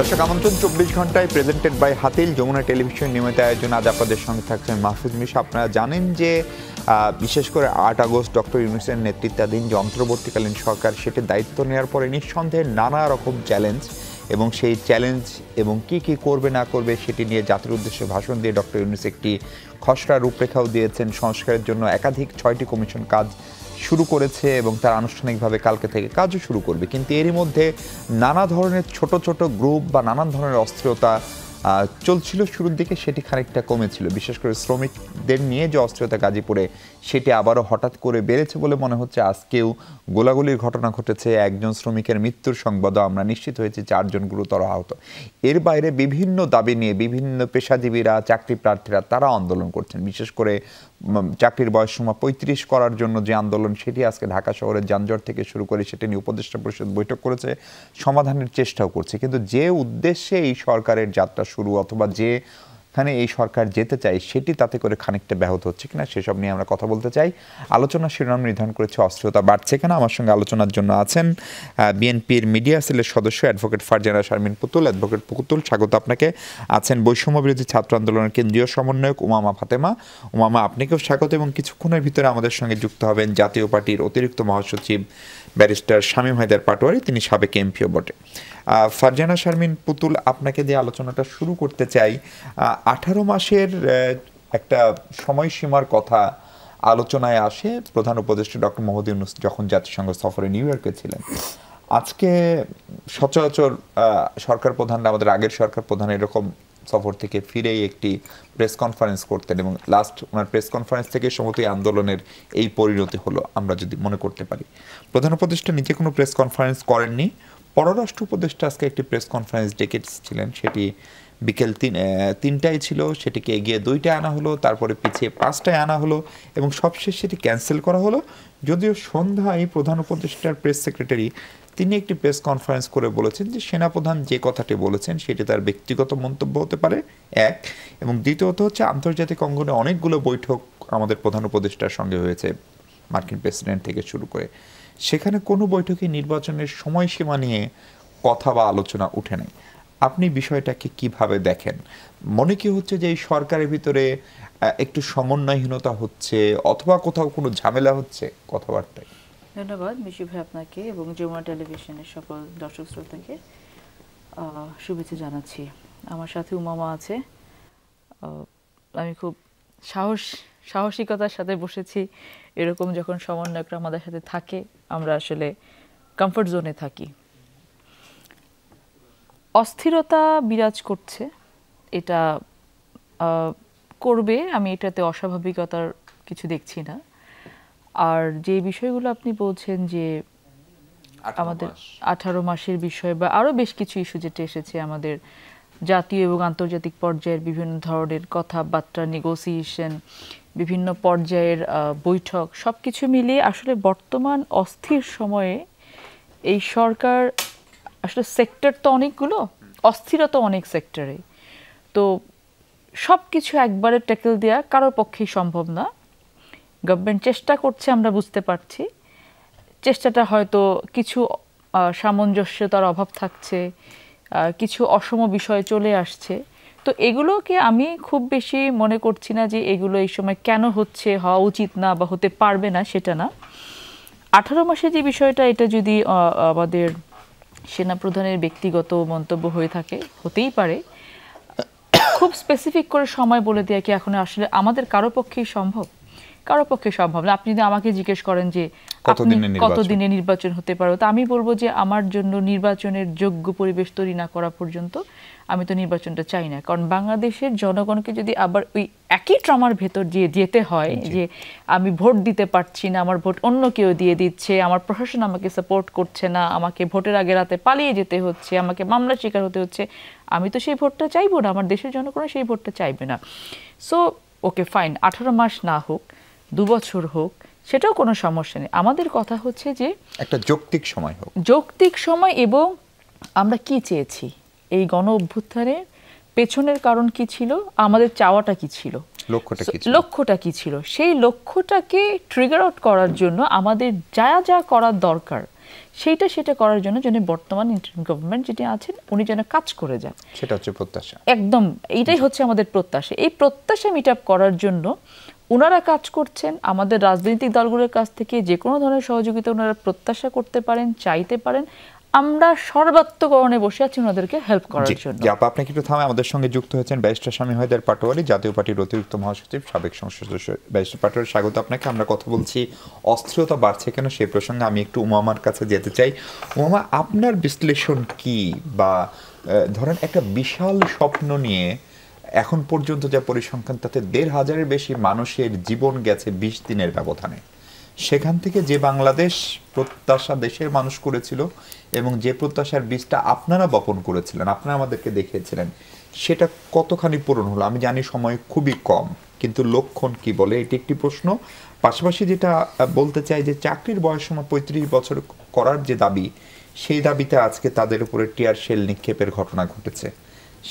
দর্শক আমন্ত্রণ 24 ঘন্টায় presented by Hatil Jamuna television নিয়মিত আয়োজন। আজ আপনাদের সঙ্গে থাকছেন মাহফুজ মিশা। আপনারা জানেন যে বিশেষ করে 8 আগস্ট ডক্টর ইউনূসের নেতৃত্বাধীন যে অন্তর্বর্তীকালীন সরকার সেটি দায়িত্ব নেওয়ার পরে নিঃসন্দেহে নানা রকম চ্যালেঞ্জ এবং সেই চ্যালেঞ্জ এবং কি করবে না করবে সেটি নিয়ে জাতির উদ্দেশ্যে ভাষণ দিয়ে ডক্টর ইউনূস একটি খসড়া রূপরেখাও দিয়েছেন। সংস্কারের জন্য একাধিক 6টি কমিশন কাজ শুরু করেছে এবং তার আনুষ্ঠানিকভাবে কালকে থেকে কাজও শুরু করবে। কিন্তু এরই মধ্যে নানা ধরনের ছোট ছোট গ্রুপ বা নানান ধরনের অস্থিরতা চলছিল শুরুর দিকে, সেটি খানিকটা কমেছিল। বিশেষ করে শ্রমিকদের নিয়ে যে অস্থিরতা গাজীপুরে সেটি আবারও হঠাৎ করে বেড়েছে বলে মনে হচ্ছে। আজকেও গোলাগুলির ঘটনা ঘটেছে, একজন শ্রমিকের মৃত্যুর সংবাদও আমরা নিশ্চিত হয়েছি, 4 জন গুরুতর আহত। এর বাইরে বিভিন্ন দাবি নিয়ে বিভিন্ন পেশাজীবীরা, চাকরি প্রার্থীরা তারা আন্দোলন করছেন। বিশেষ করে চাকরির বয়সসীমা 35 করার জন্য যে আন্দোলন, সেটি আজকে ঢাকা শহরের যানজট থেকে শুরু করে সেটি নিয়ে উপদেষ্টা পরিষদ বৈঠক করেছে, সমাধানের চেষ্টাও করছে। কিন্তু যে উদ্দেশ্যে এই সরকারের যাত্রা শুরু অথবা যেখানে এই সরকার যেতে চায় সেটি তাতে করে খানিকটা ব্যাহত হচ্ছে কিনা সেসব নিয়ে আমরা কথা বলতে চাই। আলোচনার শিরোনাম নির্ধারণ করেছে অস্থিরতা বাড়ছে কেন। আমার সঙ্গে আলোচনার জন্য আছেন বিএনপির মিডিয়া সেলের সদস্য অ্যাডভোকেট ফারজানা শারমিন পুতুল। অ্যাডভোকেট পুতুল, স্বাগত আপনাকে। আছেন বৈষম্য বিরোধী ছাত্র আন্দোলনের কেন্দ্রীয় সমন্বয়ক উমামা ফাতেমা। উমামা, আপনাকেও স্বাগত। এবং কিছুক্ষণের ভিতরে আমাদের সঙ্গে যুক্ত হবেন জাতীয় পার্টির অতিরিক্ত মহাসচিব ব্যারিস্টার শামীম হায়দার পাটোয়ারি, তিনি সাবেক এমপিও বটে। ফারজানা শারমিন পুতুল, আপনাকে দিয়ে আলোচনাটা শুরু করতে চাই। 18 মাসের একটা সময়সীমার কথা আলোচনায় আসে প্রধান উপদেষ্টা ডক্টর মোহাম্মদ ইউনূস যখন জাতিসংঘ সফরে নিউ ইয়র্কে ছিলেন। আজকে সচরাচর সরকার প্রধানরা, আমাদের আগের সরকার প্রধান এরকম সফর থেকে ফিরেই একটি প্রেস কনফারেন্স করতেন এবং লাস্ট ওনার প্রেস কনফারেন্স থেকে সম্ভবত আন্দোলনের এই পরিণতি হলো আমরা যদি মনে করতে পারি। প্রধান উপদেষ্টা নিজে কোনো প্রেস কনফারেন্স করেননি, পররাষ্ট্র উপদেষ্টা আজকে একটি প্রেস কনফারেন্স ডেকেছিলেন, সেটি বিকেল 3টায় ছিল, সেটিকে এগিয়ে 2টায় আনা হলো, তারপরে পিছিয়ে 5টায় আনা হলো এবং সবশেষ সেটি ক্যান্সেল করা হলো। যদিও সন্ধ্যায় প্রধান উপদেষ্টার প্রেস সেক্রেটারি তিনি একটি প্রেস কনফারেন্স করে বলেছেন যে সেনাপ্রধান যে কথাটি বলেছেন সেটি তার ব্যক্তিগত মন্তব্য হতে পারে, এক। এবং দ্বিতীয়ত হচ্ছে আন্তর্জাতিক অঙ্গনে অনেকগুলো বৈঠক আমাদের প্রধান উপদেষ্টার সঙ্গে হয়েছে, মার্কিন প্রেসিডেন্ট থেকে শুরু করে, সেখানে কোনো বৈঠকে নির্বাচনের সময়সীমা নিয়ে কথা বা আলোচনা উঠে নেই। আপনি বিষয়টাকে কিভাবে দেখেন? মনে কি হচ্ছে যে এই সরকারের ভিতরে একটু সমন্বয়হীনতা হচ্ছে অথবা কোথাও কোনো ঝামেলা হচ্ছে কথাবার্তায়? ধন্যবাদ মিশু ভাই আপনাকে এবং যমুনা টেলিভিশনের সকল দর্শক শ্রোতাকে শুভেচ্ছা জানাচ্ছি। আমার সাথে উমামা আছে। আমি খুব সাহসিকতার সাথে বসেছি। এরকম যখন সমন্বয়করা আমাদের সাথে থাকে আমরা আসলে কমফোর্ট জোনে থাকি। অস্থিরতা বিরাজ করছে, এটা করবে, আমি এটাতে অস্বাভাবিকতার কিছু দেখছি না। আর যে বিষয়গুলো আপনি বলছেন যে আমাদের 18 মাসের বিষয় বা আরও বেশ কিছু ইস্যু যেটা এসেছে আমাদের জাতীয় এবং আন্তর্জাতিক পর্যায়ের বিভিন্ন ধরনের কথাবার্তা, নেগোসিয়েশন, বিভিন্ন পর্যায়ের বৈঠক, সব কিছু মিলিয়ে আসলে বর্তমান অস্থির সময়ে এই সরকার আসলে সেক্টর তো অনেকগুলো, অস্থিরতা অনেক সেক্টরে, তো সব কিছু একবারে ট্যাকেল দেওয়া কারোর পক্ষেই সম্ভব না। গভর্নমেন্ট চেষ্টা করছে, আমরা বুঝতে পারছি। চেষ্টাটা হয়তো কিছু সামঞ্জস্যতার অভাব থাকছে, কিছু অসম বিষয় চলে আসছে, তো এগুলোকে আমি খুব বেশি মনে করছি না যে এগুলো এই সময় কেন হচ্ছে, হওয়া উচিত না বা হতে পারবে না, সেটা না। 18 মাসে যে বিষয়টা, এটা যদি আমাদের সেনাপ্রধানের ব্যক্তিগত মন্তব্য হয়ে থাকে, হতেই পারে। খুব স্পেসিফিক করে সময় বলে দেওয়া কি এখন আসলে আমাদের কারো পক্ষেই সম্ভব? কারো পক্ষে সম্ভব না। আপনি যদি আমাকে জিজ্ঞেস করেন যে কতদিনে নির্বাচন হতে পারে, তো আমি বলবো যে আমার জন্য নির্বাচনের যোগ্য পরিবেশ তৈরি না করা পর্যন্ত আমি তো নির্বাচনটা চাই না। কারণ বাংলাদেশের জনগণকে যদি আবার ওই একই ট্রমার ভেতর দিয়ে যেতে হয় যে আমি ভোট দিতে পারছি না, আমার ভোট অন্য কেউ দিয়ে দিচ্ছে, আমার প্রশাসন আমাকে সাপোর্ট করছে না, আমাকে ভোটের আগে রাতে পালিয়ে যেতে হচ্ছে, আমাকে মামলার শিকার হতে হচ্ছে, আমি তো সেই ভোটটা চাইবো না, আমার দেশের জনগণ সেই ভোটটা চাইবে না। সো ওকে ফাইন, 18 মাস না হোক, 2 বছর হোক, সেটাও কোনো সমস্যা নেই। আমাদের কথা হচ্ছে যে একটা যৌক্তিক সময় হোক, যৌক্তিক সময়, এবং আমরা কি চেয়েছি, এই গণ অভ্যুত্থানের পেছনের কারণ কি ছিল, আমাদের চাওয়াটা কি ছিল, লক্ষ্যটা কি ছিল, সেই লক্ষ্যটাকে ট্রিগার আউট করার জন্য আমাদের যা যা করার দরকার সেটা করার জন্য যেন বর্তমান ইন্টারিম গভর্নমেন্ট যেটি আছেন উনি যেন কাজ করে যান, সেটা হচ্ছে প্রত্যাশা। একদম এইটাই হচ্ছে আমাদের প্রত্যাশা। এই প্রত্যাশা মিট আপ করার জন্য ওনারা কাজ করছেন। আমাদের রাজনৈতিক দলগুলোর কাছ থেকে যে কোনো ধরনের সহযোগিতা ওনারা প্রত্যাশা করতে পারেন, চাইতে পারেন। আমরা সর্বাত্মকরণে বসে আছি ওনাদেরকে হেল্প করার জন্য। আপনাকে একটু থামে, আমাদের সঙ্গে যুক্ত হয়েছেন ব্যারিস্টার শামীম হায়দার পাটোয়ারি, জাতীয় পার্টির অতিরিক্ত মহাসচিব, সাবেক সংসদ সদস্য। ব্যারিস্টার পাটোয়ারি, স্বাগত আপনাকে। আমরা কথা বলছি অস্থিরতা বাড়ছে কেন সেই প্রসঙ্গে। আমি একটু উমামার কাছে যেতে চাই। উমামা, আপনার বিশ্লেষণ কি, বা ধরেন একটা বিশাল স্বপ্ন নিয়ে এখন পর্যন্ত যা পরিসংখ্যান, তাতে 1,500-এর বেশি মানুষের জীবন গেছে 20 দিনের ব্যবধানে। সেখান থেকে যে বাংলাদেশ প্রত্যাশা দেশের মানুষ করেছিল এবং যে প্রত্যাশার বীজটা আপনারা বপন করেছিলেন, আপনারা আমাদেরকে দেখিয়েছিলেন, সেটা কতখানি পূরণ হলো? আমি জানি সময় খুবই কম, কিন্তু লক্ষণ কি বলে, এটি একটি প্রশ্ন। পাশাপাশি যেটা বলতে চাই যে চাকরির বয়সসীমা 35 বছর করার যে দাবি, সেই দাবিতে আজকে তাদের উপরে টিয়ার শেল নিক্ষেপের ঘটনা ঘটেছে,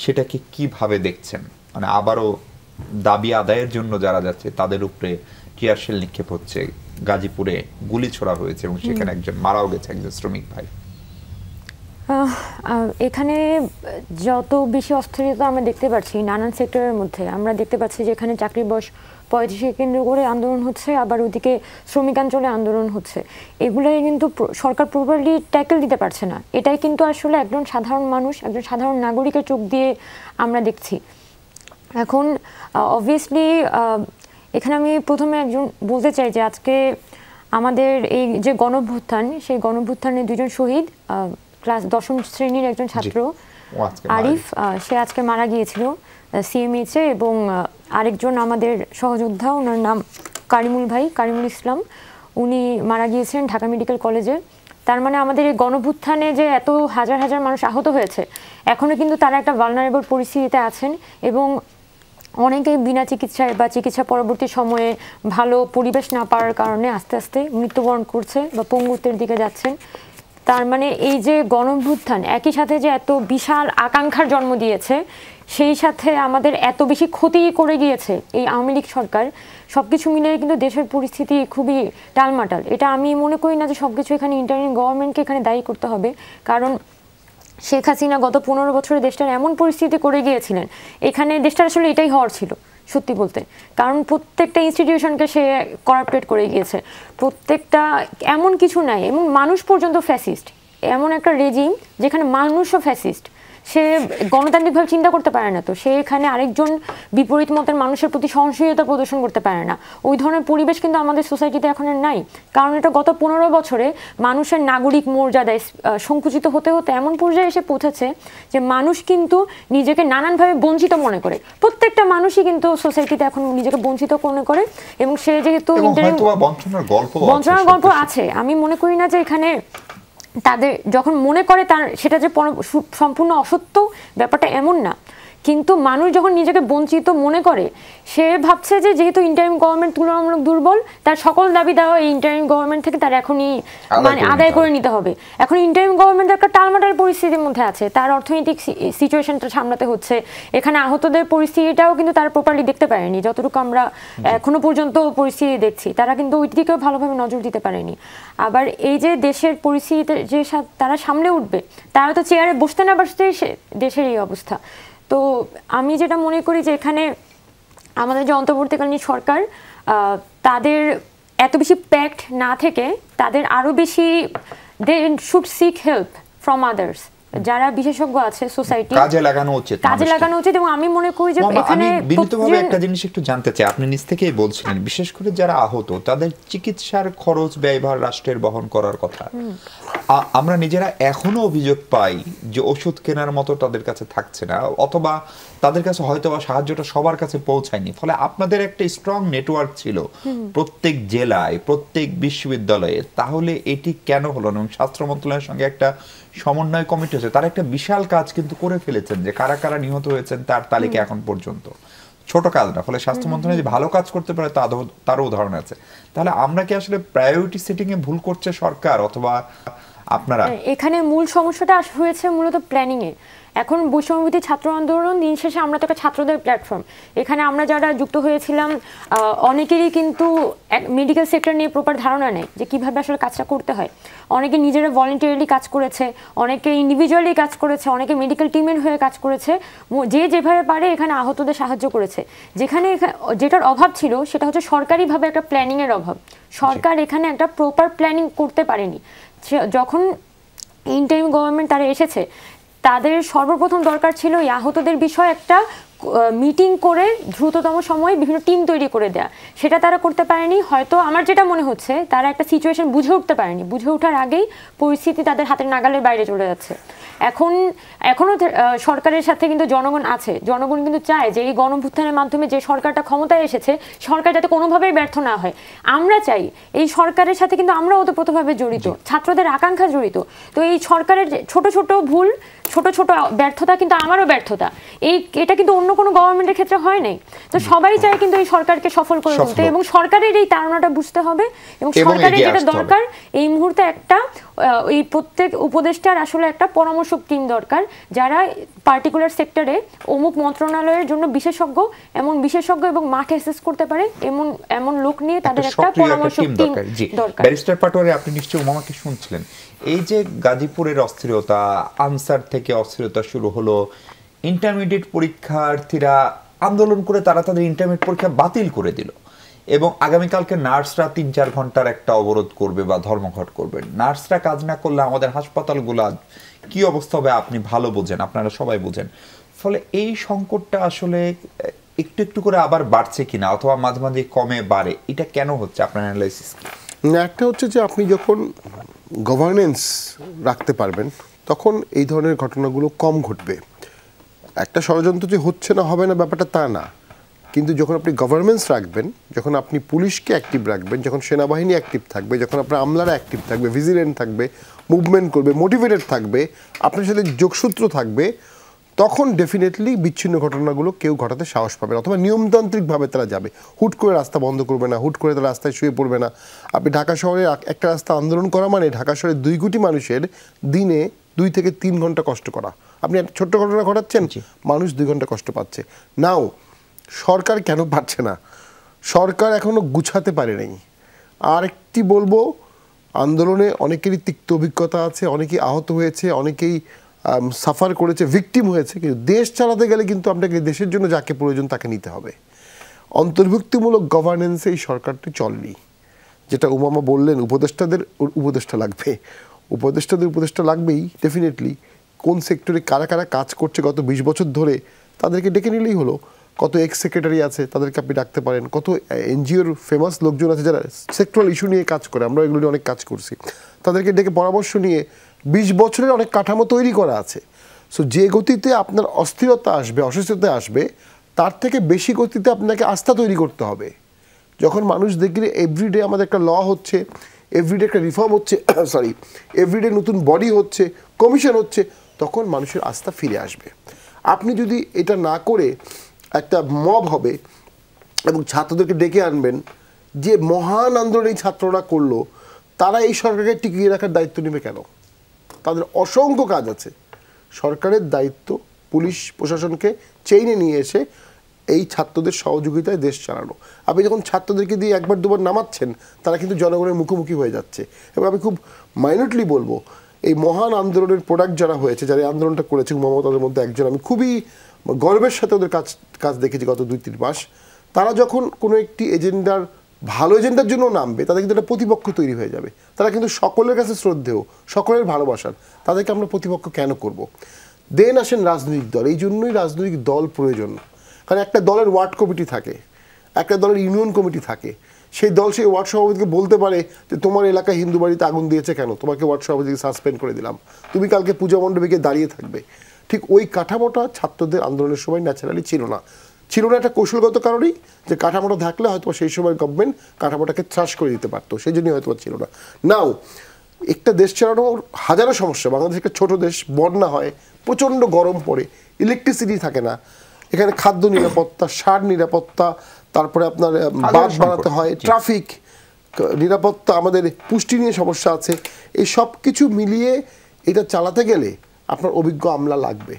সেটাকে কিভাবে দেখছেন? মানে আবারও দাবি আদায়ের জন্য যারা যাচ্ছে তাদের উপরে টিয়ার শেল নিক্ষেপ হচ্ছে, গাজীপুরে গুলি ছোড়া হয়েছে এবং সেখানে একজন মারাও গেছে, একজন শ্রমিক ভাই। এখানে যত বেশি অস্থিরতা আমরা দেখতে পাচ্ছি নানান সেক্টরের মধ্যে, আমরা দেখতে পাচ্ছি যে এখানে চাকরির বয়স 35 কেন্দ্র করে আন্দোলন হচ্ছে, আবার ওদিকে শ্রমিকাঞ্চলে আন্দোলন হচ্ছে। এগুলোই কিন্তু সরকার প্রপারলি ট্যাকেল দিতে পারছে না। এটাই কিন্তু আসলে একজন সাধারণ মানুষ, একজন সাধারণ নাগরিকের চোখ দিয়ে আমরা দেখছি। এখন অবভিয়াসলি এখানে আমি প্রথমে একজন বলতে চাই যে আজকে আমাদের এই যে গণঅভ্যুত্থান, সেই গণঅভ্যুত্থানে 2 জন শহীদ, ক্লাস 10ম শ্রেণীর একজন ছাত্র আরিফ, সে আজকে মারা গিয়েছিল সিএমএইচে, এবং আরেকজন আমাদের সহযোদ্ধা, ওনার নাম কারিমুল ইসলাম, উনি মারা গিয়েছেন ঢাকা মেডিকেল কলেজে। তার মানে আমাদের এই গণঅভ্যুত্থানে যে এত হাজার হাজার মানুষ আহত হয়েছে, এখনও কিন্তু তারা একটা ভালনারেবল পরিস্থিতিতে আছেন, এবং অনেকেই বিনা চিকিৎসায় বা চিকিৎসা পরবর্তী সময়ে ভালো পরিবেশ না পাওয়ার কারণে আস্তে আস্তে মৃত্যুবরণ করছে বা পঙ্গুত্বের দিকে যাচ্ছেন। তার মানে এই যে গণঅভ্যুত্থান একই সাথে যে এত বিশাল আকাঙ্ক্ষার জন্ম দিয়েছে, সেই সাথে আমাদের এত বেশি ক্ষতি করে গিয়েছে এই আওয়ামী লীগ সরকার, সবকিছু মিলিয়ে কিন্তু দেশের পরিস্থিতি খুবই টালমাটাল। এটা আমি মনে করি না যে সবকিছু এখানে ইন্টারিম গভর্নমেন্টকে এখানে দায়ী করতে হবে, কারণ শেখ হাসিনা গত 15 বছরে দেশটার এমন পরিস্থিতি করে গিয়েছিলেন, এখানে দেশটার আসলে এটাই হওয়ার ছিল সত্যি বলতে, কারণ প্রত্যেকটা ইনস্টিটিউশনকে সে করাপ্টেড করে গিয়েছে, প্রত্যেকটা এমন কিছু নাই, এবং মানুষ পর্যন্ত ফ্যাসিস্ট, এমন একটা রেজিম যেখানে মানুষও ফ্যাসিস্ট, সে গণতান্ত্রিকভাবে চিন্তা করতে পারে না, তো সে এখানে আরেকজন বিপরীত মতের মানুষের প্রতি সহনশীলতা প্রদর্শন করতে পারে না। ওই ধরনের পরিবেশ কিন্তু আমাদের সোসাইটিতে এখন আর নাই, কারণ এটা গত 15 বছরে মানুষের নাগরিক মর্যাদায় সংকুচিত হতে হতে এমন পর্যায়ে এসে পৌঁছেছে যে মানুষ কিন্তু নিজেকে নানানভাবে বঞ্চিত মনে করে। প্রত্যেকটা মানুষই কিন্তু সোসাইটিতে এখন নিজেকে বঞ্চিত মনে করে, এবং সে যেহেতু বঞ্চনার গল্প আছে, আমি মনে করি না যে এখানে তাদের যখন মনে করে তার সেটা যে সম্পূর্ণ অসত্য, ব্যাপারটা এমন না, কিন্তু মানুষ যখন নিজেকে বঞ্চিত মনে করে, সে ভাবছে যে যেহেতু ইন্টারিম গভর্নমেন্ট তুলনামূলক দুর্বল, তার সকল দাবি দেওয়া এই ইন্টারিম গভর্নমেন্ট থেকে তার এখনই মানে আদায় করে নিতে হবে। এখন ইন্টারিম গভর্নমেন্ট একটা টালমাটাল পরিস্থিতির মধ্যে আছে, তার অর্থনৈতিক সিচুয়েশনটা সামলাতে হচ্ছে, এখানে আহতদের পরিস্থিতিটাও কিন্তু তারা প্রপারলি দেখতে পারেনি, যতটুকু আমরা এখনো পর্যন্ত পরিস্থিতি দেখছি, তারা কিন্তু ওই দিকেও ভালোভাবে নজর দিতে পারেনি। আবার এই যে দেশের পরিস্থিতিতে যে তারা সামলে উঠবে, তারা তো চেয়ারে বসতে না বসতেই দেশের এই অবস্থা। তো আমি যেটা মনে করি যে এখানে আমাদের যে অন্তর্বর্তীকালীন সরকার, তাদের এত বেশি প্যাক্ট না থেকে তাদের আরও বেশি they should seek help from others, যারা বিশেষজ্ঞ আছে সোসাইটি, কাজে লাগানো উচিত। এবং আমি মনে করি যে এখানে বিনীতভাবে একটা জিনিস একটু জানতে চাই, আপনি নিজ থেকেই বলছিলেন বিশেষ করে যারা আহত তাদের চিকিৎসার খরচ ব্যয়ভার রাষ্ট্রের বহন করার কথা। আমরা নিজেরা এখনো অভিযোগ পাই যে ওষুধ কেনার মতো তাদের কাছে থাকছে না, অথবা তাদের কাছে হয়তো বা সাহায্যটা সবার কাছে পৌঁছায়নি। ফলে আপনাদের একটা স্ট্রং নেটওয়ার্ক ছিল প্রত্যেক জেলায়, প্রত্যেক বিশ্ববিদ্যালয়ে, তাহলে এটি কেন হলো না? এবং স্বাস্থ্য মন্ত্রণালয়ের সঙ্গে একটা সমন্বয় কমিটি আছে, তারা একটা বিশাল কাজ কিন্তু করে ফেলেছেন, যে কারা কারা নিহত হয়েছেন তার তালিকা এখন পর্যন্ত ছোট কাজ না, ফলে স্বাস্থ্য মন্ত্রণালয় যে ভালো কাজ করতে পারে তারও উদাহরণ আছে। তাহলে আমরা কি আসলে প্রায়োরিটি সেটিং এ ভুল করছে সরকার অথবা আপনারা? এখানে মূল সমস্যাটা হয়েছে মূলত প্ল্যানিং এ। এখন বৈষম্যবিরোধী ছাত্র আন্দোলন দিন শেষে আমরা তো একটা ছাত্রদের প্ল্যাটফর্ম, এখানে আমরা যারা যুক্ত হয়েছিলাম অনেকেরই কিন্তু মেডিকেল সেক্টর নিয়ে প্রপার ধারণা নেই যে কিভাবে আসলে কাজটা করতে হয়। অনেকে নিজেরা ভলেন্টিয়ারলি কাজ করেছে, অনেকে ইন্ডিভিজুয়ালি কাজ করেছে, অনেকে মেডিকেল টিমের হয়ে কাজ করেছে, যে যেভাবে পারে এখানে আহতদের সাহায্য করেছে। যেটার অভাব ছিল সেটা হচ্ছে সরকারিভাবে একটা প্ল্যানিংয়ের অভাব। সরকার এখানে একটা প্রপার প্ল্যানিং করতে পারেনি। যখন ইন্টারিম গভর্নমেন্ট তারা এসেছে, তাদের সর্বপ্রথম দরকার ছিল এই আহতদের বিষয়ে একটা মিটিং করে দ্রুততম সময়ে বিভিন্ন টিম তৈরি করে দেয়া। সেটা তারা করতে পারেনি। হয়তো আমার যেটা মনে হচ্ছে তারা একটা সিচুয়েশন বুঝে উঠতে পারেনি, বুঝে ওঠার আগেই পরিস্থিতি তাদের হাতের নাগালের বাইরে চলে যাচ্ছে। এখনো সরকারের সাথে কিন্তু জনগণ আছে, জনগণ কিন্তু চায় যে এই গণঅভ্যুত্থানের মাধ্যমে যে সরকারটা ক্ষমতায় এসেছে, সরকার যাতে কোনোভাবেই ব্যর্থ না হয়। আমরা চাই এই সরকারের সাথে কিন্তু আমরা ওতপ্রোতভাবে জড়িত, ছাত্রদের আকাঙ্ক্ষা জড়িত। তো এই সরকারের ছোট ছোট ভুল, ছোট ছোট ব্যর্থতা কিন্তু আমারও ব্যর্থতা, এটা কিন্তু অন্য কোনো গভর্নমেন্টের ক্ষেত্রে হয় নাই। তো সবাই চায় কিন্তু এই সরকারকে সফল করে তুলতে, এবং সরকারের এই ধারণাটা বুঝতে হবে। এবং সরকারের যেটা দরকার এই মুহূর্তে একটা এই প্রত্যেক উপদেষ্টার আসলে একটা পরামর্শক টিম দরকার, যারা পার্টিকুলার সেক্টরে অমুক মন্ত্রণালয়ের জন্য বিশেষজ্ঞ এবং মাঠে অ্যাসেস করতে পারে এমন লোক নিয়ে তাদের একটা পরামর্শক টিম দরকার। ব্যারিস্টার পাটোয়ারি, আপনি নিশ্চয়ই উমামাকে শুনছিলেন। এই যে গাজীপুরের অস্থিরতা, আনসার থেকে অস্থিরতা শুরু হলো, ইন্টারমিডিয়েট পরীক্ষার্থীরা আন্দোলন করে তারা তাদের ইন্টারমিডিয়েট পরীক্ষা বাতিল করে দিল, এবং আগামীকালকে নার্সরা ৩-৪ ঘন্টার একটা অবরোধ করবে বা ধর্মঘট করবে। নার্সরা কাজ না করলে আমাদের হাসপাতালগুলো কি অবস্থা হবে আপনি ভালো বোঝেন, আপনারা সবাই বোঝেন। ফলে এই সংকটটা আসলে একটু একটু করে আবার বাড়ছে কিনা, অথবা মাঝে মাঝে কমে বাড়ে, এটা কেন হচ্ছে আপনার অ্যানালাইসিস কি? একটা হচ্ছে যে আপনি যখন গভর্নেন্স রাখতে পারবেন তখন এই ধরনের ঘটনাগুলো কম ঘটবে। একটা ষড়যন্ত্র যে হচ্ছে না হবে না ব্যাপারটা তা না, কিন্তু যখন আপনি গভর্নেন্স রাখবেন, যখন আপনি পুলিশকে অ্যাক্টিভ রাখবেন, যখন সেনাবাহিনী অ্যাক্টিভ থাকবে, যখন আপনার আমলারা অ্যাক্টিভ থাকবে, ভিজিলেন্ট থাকবে, মুভমেন্ট করবে, মোটিভেটেড থাকবে, আপনার সাথে যোগসূত্র থাকবে, তখন ডেফিনেটলি বিচ্ছিন্ন ঘটনাগুলো কেউ ঘটাতে সাহস পাবে না, অথবা নিয়মতান্ত্রিকভাবে তারা যাবে। হুট করে রাস্তা বন্ধ করবে না, হুট করে তারা রাস্তায় শুয়ে পড়বে না। আপনি ঢাকা শহরে একটা রাস্তা আন্দোলন করা মানে ঢাকা শহরে 2 কোটি মানুষের দিনে 2 থেকে 3 ঘন্টা কষ্ট করা। আপনি একটা ছোট্ট ঘটনা ঘটাচ্ছেন, মানুষ 2 ঘন্টা কষ্ট পাচ্ছে। নাও সরকার কেন পারছে না? সরকার এখনো গুছাতে পারে নাই। আর একটি বলবো, আন্দোলনে অনেকেরই তিক্ত অভিজ্ঞতা আছে, অনেকেই আহত হয়েছে, অনেকেই সাফার করেছে, ভিকটিম হয়েছে, কিন্তু দেশ চালাতে গেলে কিন্তু আপনাকে দেশের জন্য যাকে প্রয়োজন তাকে নিতে হবে। অন্তর্ভুক্তিমূলক গভর্নেন্সে এই সরকারটি চলেনি। যেটা উমামা বললেন, উপদেষ্টাদের উপদেষ্টা লাগবে, উপদেষ্টা লাগবেই ডেফিনেটলি। কোন সেক্টরে কারা কারা কাজ করছে গত 20 বছর ধরে তাদেরকে ডেকে নিলেই হলো। কত এক্স সেক্রেটারি আছে তাদেরকে আপনি ডাকতে পারেন, কত এনজিওর ফেমাস লোকজন আছে যারা সেক্টরাল ইস্যু নিয়ে কাজ করে, আমরা এগুলো নিয়ে অনেক কাজ করছি, তাদেরকে ডেকে পরামর্শ নিয়ে 20 বছরের অনেক কাঠামো তৈরি করা আছে। সো যে গতিতে আপনার অস্থিরতা আসবে, অসুস্থতা আসবে, তার থেকে বেশি গতিতে আপনাকে আস্থা তৈরি করতে হবে। যখন মানুষ দেখবে এভরিডে আমাদের একটা ল হচ্ছে, এভরিডে একটা রিফর্ম হচ্ছে, এভরিডে নতুন বডি হচ্ছে, কমিশন হচ্ছে, তখন মানুষের আস্থা ফিরে আসবে। আপনি যদি এটা না করে একটা মব হবে এবং ছাত্রদেরকে ডেকে আনবেন, যে মহান আন্দোলন এই ছাত্ররা করলো, তারা এই সরকারকে টিকিয়ে রাখার দায়িত্ব নেবে কেন? তাদের অসংখ্য কাজ আছে। সরকারের দায়িত্ব পুলিশ প্রশাসনকে চেইনে নিয়ে এসে এই ছাত্রদের সহযোগিতায় দেশ চালানো। আপনি যখন ছাত্রদেরকে দিয়ে একবার দুবার নামাচ্ছেন, তারা কিন্তু জনগণের মুখোমুখি হয়ে যাচ্ছে। এবং আমি খুব মাইনটলি বলবো, এই মহান আন্দোলনের প্রোডাক্ট যারা হয়েছে, যারা আন্দোলনটা করেছে, মমতা তাদের মধ্যে একজন, আমি খুবই গর্বের সাথে ওদের কাজ দেখেছি গত 2-3 মাস। তারা যখন কোনো একটি এজেন্ডার, ভালো এজেন্ডার জন্য নামবে, তাদের কিন্তু একটা প্রতিপক্ষ তৈরি হয়ে যাবে। তারা কিন্তু সকলের কাছে শ্রদ্ধেয়, সকলের ভালোবাসার, তাদেরকে আমরা প্রতিপক্ষ কেন করব? দেন আসেন রাজনৈতিক দল। এই জন্যই রাজনৈতিক দল প্রয়োজন। কারণ একটা দলের ওয়ার্ড কমিটি থাকে, একটা দলের ইউনিয়ন কমিটি থাকে। সেই দল সেই ওয়ার্ড সভাপতিকে বলতে পারে যে তোমার এলাকায় হিন্দু বাড়িতে আগুন দিয়েছে কেন, তোমাকে ওয়ার্ড সভাপতিকে সাসপেন্ড করে দিলাম, তুমি কালকে পূজা মণ্ডপে দাঁড়িয়ে থাকবে। ঠিক ওই কাঠামোটা ছাত্রদের আন্দোলনের সময় ন্যাচারালি ছিল না একটা কৌশলগত কারণেই, যে কাঠামোটা থাকলে হয়তো সেই সময় গভর্নমেন্ট কাঠামোটাকে ত্রাস করে দিতে পারতো, সেই জন্যই হয়তো ছিল না। নাও একটা দেশ চালানোর হাজারো সমস্যা। বাংলাদেশ একটা ছোটো দেশ, বন্যা হয়, প্রচণ্ড গরম পড়ে, ইলেকট্রিসিটি থাকে না, এখানে খাদ্য নিরাপত্তা, সার নিরাপত্তা, তারপরে আপনার বাঁধ বানাতে হয়, ট্রাফিক নিরাপত্তা, আমাদের পুষ্টি নিয়ে সমস্যা আছে। এই সব কিছু মিলিয়ে এটা চালাতে গেলে আপনার অভিজ্ঞ আমলা লাগবে।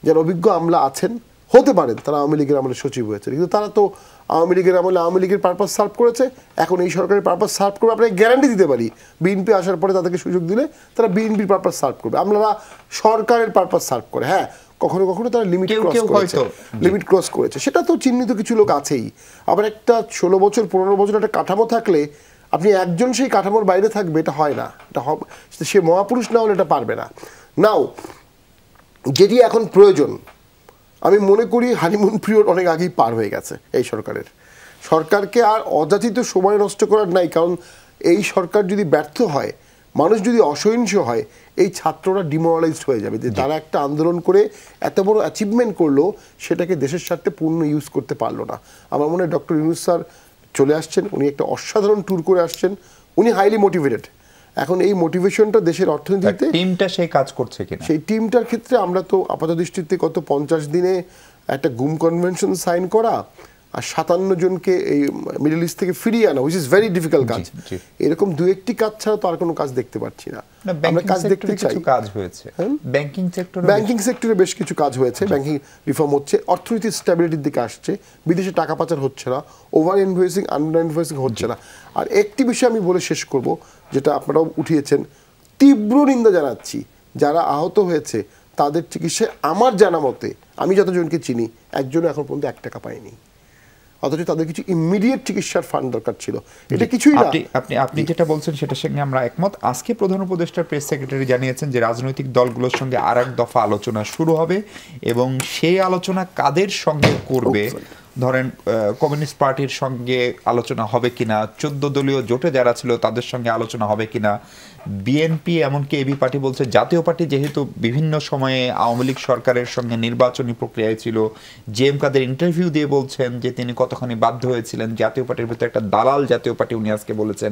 যারা অভিজ্ঞ আমলা আছেন, হতে পারেন তারা আওয়ামী লীগের আমলে সচিব হয়েছে, কিন্তু তারা তো আওয়ামী লীগের আমলে আওয়ামী লীগের পারপাস সার্ভ করেছে, এখন এই সরকারের পারপাস সার্ভ করবে। আপনাকে গ্যারান্টি দিতে পারি বিএনপি আসার পরে তাদেরকে সুযোগ দিলে তারা বিএনপির পারপাস সার্ভ করবে। আমলারা সরকারের পারপাস সার্ভ করে, হ্যাঁ কখনো কখনো তারা লিমিট ক্রস করেছে, সেটা তো চিহ্নিত কিছু লোক আছেই। আবার একটা 16 বছর 15 বছর একটা কাঠামো থাকলে আপনি একজন সেই কাঠামোর বাইরে থাকবে, এটা হয় না। এটা হবে, সে মহাপুরুষ না হলে এটা পারবে না। নাও যেটি এখন প্রয়োজন, আমি মনে করি হানিমুন পিরিয়ড অনেক আগেই পার হয়ে গেছে এই সরকারের। সরকারকে আর অযাচিত সময় নষ্ট করার নাই, কারণ এই সরকার যদি ব্যর্থ হয়, মানুষ যদি অসহিংস হয়, এই ছাত্ররা ডিমোরালাইজড হয়ে যাবে যে তারা একটা আন্দোলন করে এত বড় অ্যাচিভমেন্ট করলো, সেটাকে দেশের স্বার্থে পূর্ণ ইউজ করতে পারলো না। আমার মনে হয় ডক্টর ইউনূস স্যার চলে আসছেন, উনি একটা অসাধারণ ট্যুর করে আসছেন, উনি হাইলি মোটিভেটেড। এখন এই মোটিভেশনটা দেশের অর্থনীতিতে টিমটা সেই কাজ করছে কিনা, সেই টিমটার ক্ষেত্রে আমরা তো আপাত দৃষ্টিতে গত 50 দিনে একটা গুম কনভেনশন সাইন করা আর 57 জনকে এই মিডল ইস্ট থেকে ফিরিয়ে আনা, হুইচ ইজ ভেরি ডিফিকাল্ট কাজ। এরকম দু একটি কাজ ছাড়া তো আর কোনো কাজ দেখতে পাচ্ছি না। আমরা কাজ দেখতে চাই। কাজ হয়েছে ব্যাংকিং সেক্টরে বেশ কিছু কাজ হয়েছে, ব্যাংকিং রিফর্ম হচ্ছে, অর্থনীতির স্ট্যাবিলিটির দিকে আসছে, বিদেশে টাকা পাচার হচ্ছে না, ওভার ইনভয়েসিং আন্ডার ইনভয়েসিং হচ্ছে না। আর একটি বিষয় আমি বলে শেষ করব, যেটা আপনারাও উঠিয়েছেন, তীব্র নিন্দা জানাচ্ছি যারা আহত হয়েছে তাদের চিকিৎসায়। আমার জানা মতে, আমি যতজনকে চিনি, একজনও এখন পর্যন্ত 1 টাকা পায়নি, অথচ তাদের কিছু ইমিডিয়েট চিকিৎসার ফান্ড দরকার ছিল। এটা কিছুই না। আপনি যেটা বলছেন সেটার সঙ্গে আমরা একমত। আজকে প্রধান উপদেষ্টার প্রেস সেক্রেটারি জানিয়েছেন যে রাজনৈতিক দলগুলোর সঙ্গে আরেক দফা আলোচনা শুরু হবে, এবং সেই আলোচনা কাদের সঙ্গে করবে, ধরেন কমিউনিস্ট পার্টির সঙ্গে আলোচনা হবে কিনা, 14 দলীয় জোটে যারা ছিল তাদের সঙ্গে আলোচনা হবে কিনা, বিএনপি এমনকি এবি পার্টি বলছে জাতীয় পার্টি যেহেতু বিভিন্ন সময়ে আওয়ামী লীগ সরকারের সঙ্গে নির্বাচনী প্রক্রিয়ায় ছিল, জেএম কাদের ইন্টারভিউ দিয়ে বলছেন যে তিনি কতখানি বাধ্য হয়েছিলেন, জাতীয় পার্টির ভিতরে একটা দালাল জাতীয় পার্টি উনি আজকে বলেছেন,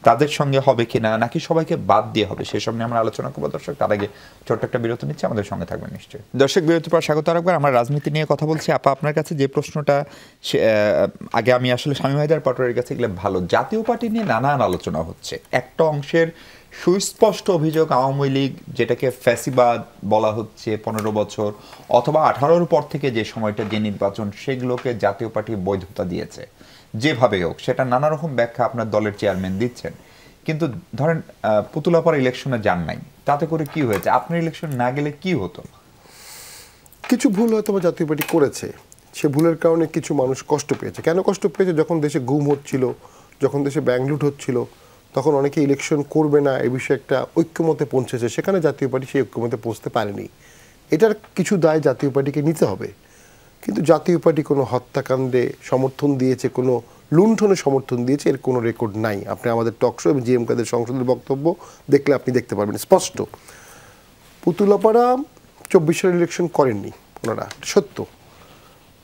তাদের সঙ্গে হবে কিনা নাকি সবাইকে বাদ দিয়ে হবে, সে সব নিয়ে আমরা আলোচনা করবো। দর্শক, তার আগে ছোট্ট একটা বিরতি নিচ্ছে, আমাদের সঙ্গে থাকবেন নিশ্চয়ই। দর্শক, বিরতির পর স্বাগত আরেকবার। আমরা রাজনীতি নিয়ে কথা বলছি। আপা, আপনার কাছে যে প্রশ্নটা, আগে আমি আসলে শামীম হায়দার পাটোয়ারির কাছে গেলে ভালো, জাতীয় পার্টি নিয়ে নানান আলোচনা হচ্ছে। একটা অংশের সুস্পষ্ট অভিযোগ, আওয়ামী লীগ যেটাকে ফ্যাসিবাদ বলা হচ্ছে 15 বছর অথবা 18-র পর থেকে যে সময়টা, যে নির্বাচন, সেগুলোকে জাতীয় পার্টি বৈধতা দিয়েছে যেভাবে হোক, সেটা নানা রকম ব্যাখ্যা আপনার দলের চেয়ারম্যান দিচ্ছেন। কিন্তু ধরেন পুতুলাপাড়া ইলেকশনে যান নাই, তাতে করে কি হয়েছে? আপনার ইলেকশন না গেলে কি হতো? কিছু ভুল হয়তো জাতীয় পার্টি করেছে, সে ভুলের কারণে কিছু মানুষ কষ্ট পেয়েছে। কেন কষ্ট পেয়েছে? যখন দেশে গুম হচ্ছিল, যখন দেশে ব্যাংক লুট হচ্ছিল, তখন অনেকে ইলেকশন করবে না এই বিষয়ে একটা ঐক্যমতে পৌঁছেছে, সেখানে জাতীয় পার্টি সেই ঐক্যমতে পৌঁছতে পারেনি। এটার কিছু দায় জাতীয় পার্টিকে নিতে হবে। কিন্তু জাতীয় পার্টি কোনো হত্যাকাণ্ডে সমর্থন দিয়েছে, কোনো লুণ্ঠনে সমর্থন দিয়েছে, এর কোনো রেকর্ড নাই। আপনি আমাদের টকশো এবং জিএম কাদের সংসদের বক্তব্য দেখলে আপনি দেখতে পারবেন স্পষ্ট। পুতুলাপাড়া 24 সালের ইলেকশন করেননি ওনারা, সত্য।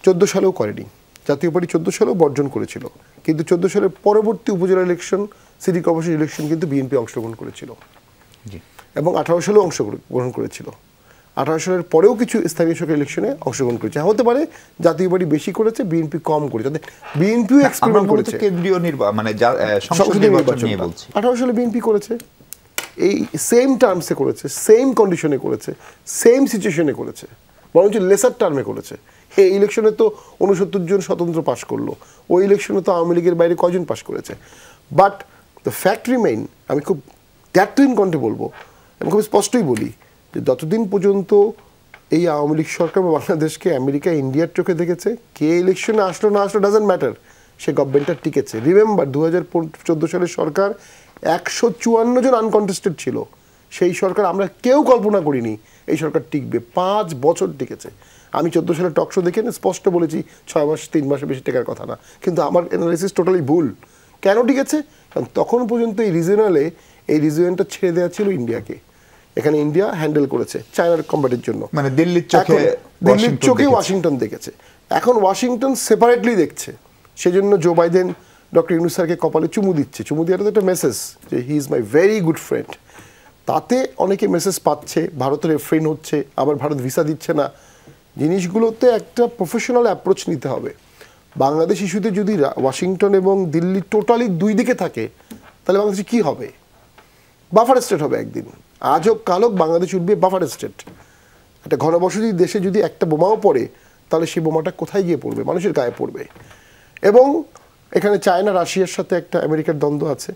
14 সালেও করেনি, জাতীয় পার্টি 14 সালেও বর্জন করেছিল। কিন্তু 14 সালের পরবর্তী উপজেলা ইলেকশন, সিটি কর্পোরেশন ইলেকশন কিন্তু বিএনপি অংশগ্রহণ করেছিল, এবং 18 সালেও অংশগ্রহণ করেছিল। 18 সালের পরেও কিছু স্থানীয় সরকার ইলেকশনে অংশগ্রহণ করেছে। হতে পারে জাতীয় পার্টি বেশি করেছে, বিএনপি কম করেছে, বিএনপিও এক্সপেরিমেন্ট করেছে। কেন্দ্রীয় মানে সংসদ নির্বাচন নিয়ে বলছি, 18 সালে বিএনপি করেছে, এই সেম টার্মসে করেছে, সেম কন্ডিশনে করেছে, সেম সিচুয়েশনে করেছে, বরঞ্চ লেসার টার্মে করেছে। এই ইলেকশনে তো 69 জন স্বতন্ত্র পাশ করলো, ওই ইলেকশনে তো আওয়ামী লীগের বাইরে কয়জন পাশ করেছে। বাট দ্য ফ্যাক্ট রিমেইন, আমি খুব ট্যাক্টহীন কণ্ঠে বলবো এবং খুব স্পষ্টই বলি, যে যতদিন পর্যন্ত এই আওয়ামী লীগ সরকার বা বাংলাদেশকে আমেরিকা ইন্ডিয়ার চোখে দেখেছে, কে ইলেকশনে আসলো না আসলো ডাজন্ট ম্যাটার, সে গভর্নমেন্টটা টিকেছে। রিমেম্বার 2014 সালের সরকার 154 জন আনকন্টেস্টেড ছিল। সেই সরকার আমরা কেউ কল্পনা করিনি এই সরকার টিকবে, 5 বছর টিকেছে। আমি 14 সালের টকশো দেখে স্পষ্ট বলেছি 6 মাস 3 মাসে বেশি টেকার কথা না, কিন্তু আমার অ্যানালাইসিস টোটালি ভুল। কেন টিকেছে? কারণ তখন পর্যন্ত এই রিজনালে, এই রিজনটা ছেড়ে দেওয়া ছিল ইন্ডিয়াকে। এখানে ইন্ডিয়া হ্যান্ডেল করেছে চায়নার কম্বাটের জন্য, মানে দিল্লির চোখে ওয়াশিংটন দেখেছে। এখন ওয়াশিংটন সেপারেটলি দেখছে, সেজন্য জো বাইডেন ডক্টর ইউনূস স্যারকে কপালে চুমু দিচ্ছে। চুমু দেওয়াটা তো একটা মেসেজ যে he is my very good friend. তাতে অনেকে মেসেজ পাচ্ছে, ভারতের ফ্রেন্ড হচ্ছে, আবার ভারত ভিসা দিচ্ছে না। জিনিসগুলোতে একটা প্রফেশনাল অ্যাপ্রোচ নিতে হবে। বাংলাদেশ ইস্যুতে যদি ওয়াশিংটন এবং দিল্লি টোটালি দুই দিকে থাকে, তাহলে বাংলাদেশে কী হবে? বাফার স্টেট হবে একদিন, আজ হোক কাল হোক বাংলাদেশ উঠবে বাফার স্টেট। একটা ঘনবসতি দেশে যদি একটা বোমাও পড়ে, তাহলে সেই বোমাটা কোথায় গিয়ে পড়বে? মানুষের গায়ে পড়বে। এবং এখানে চায়না রাশিয়ার সাথে একটা আমেরিকার দ্বন্দ্ব আছে।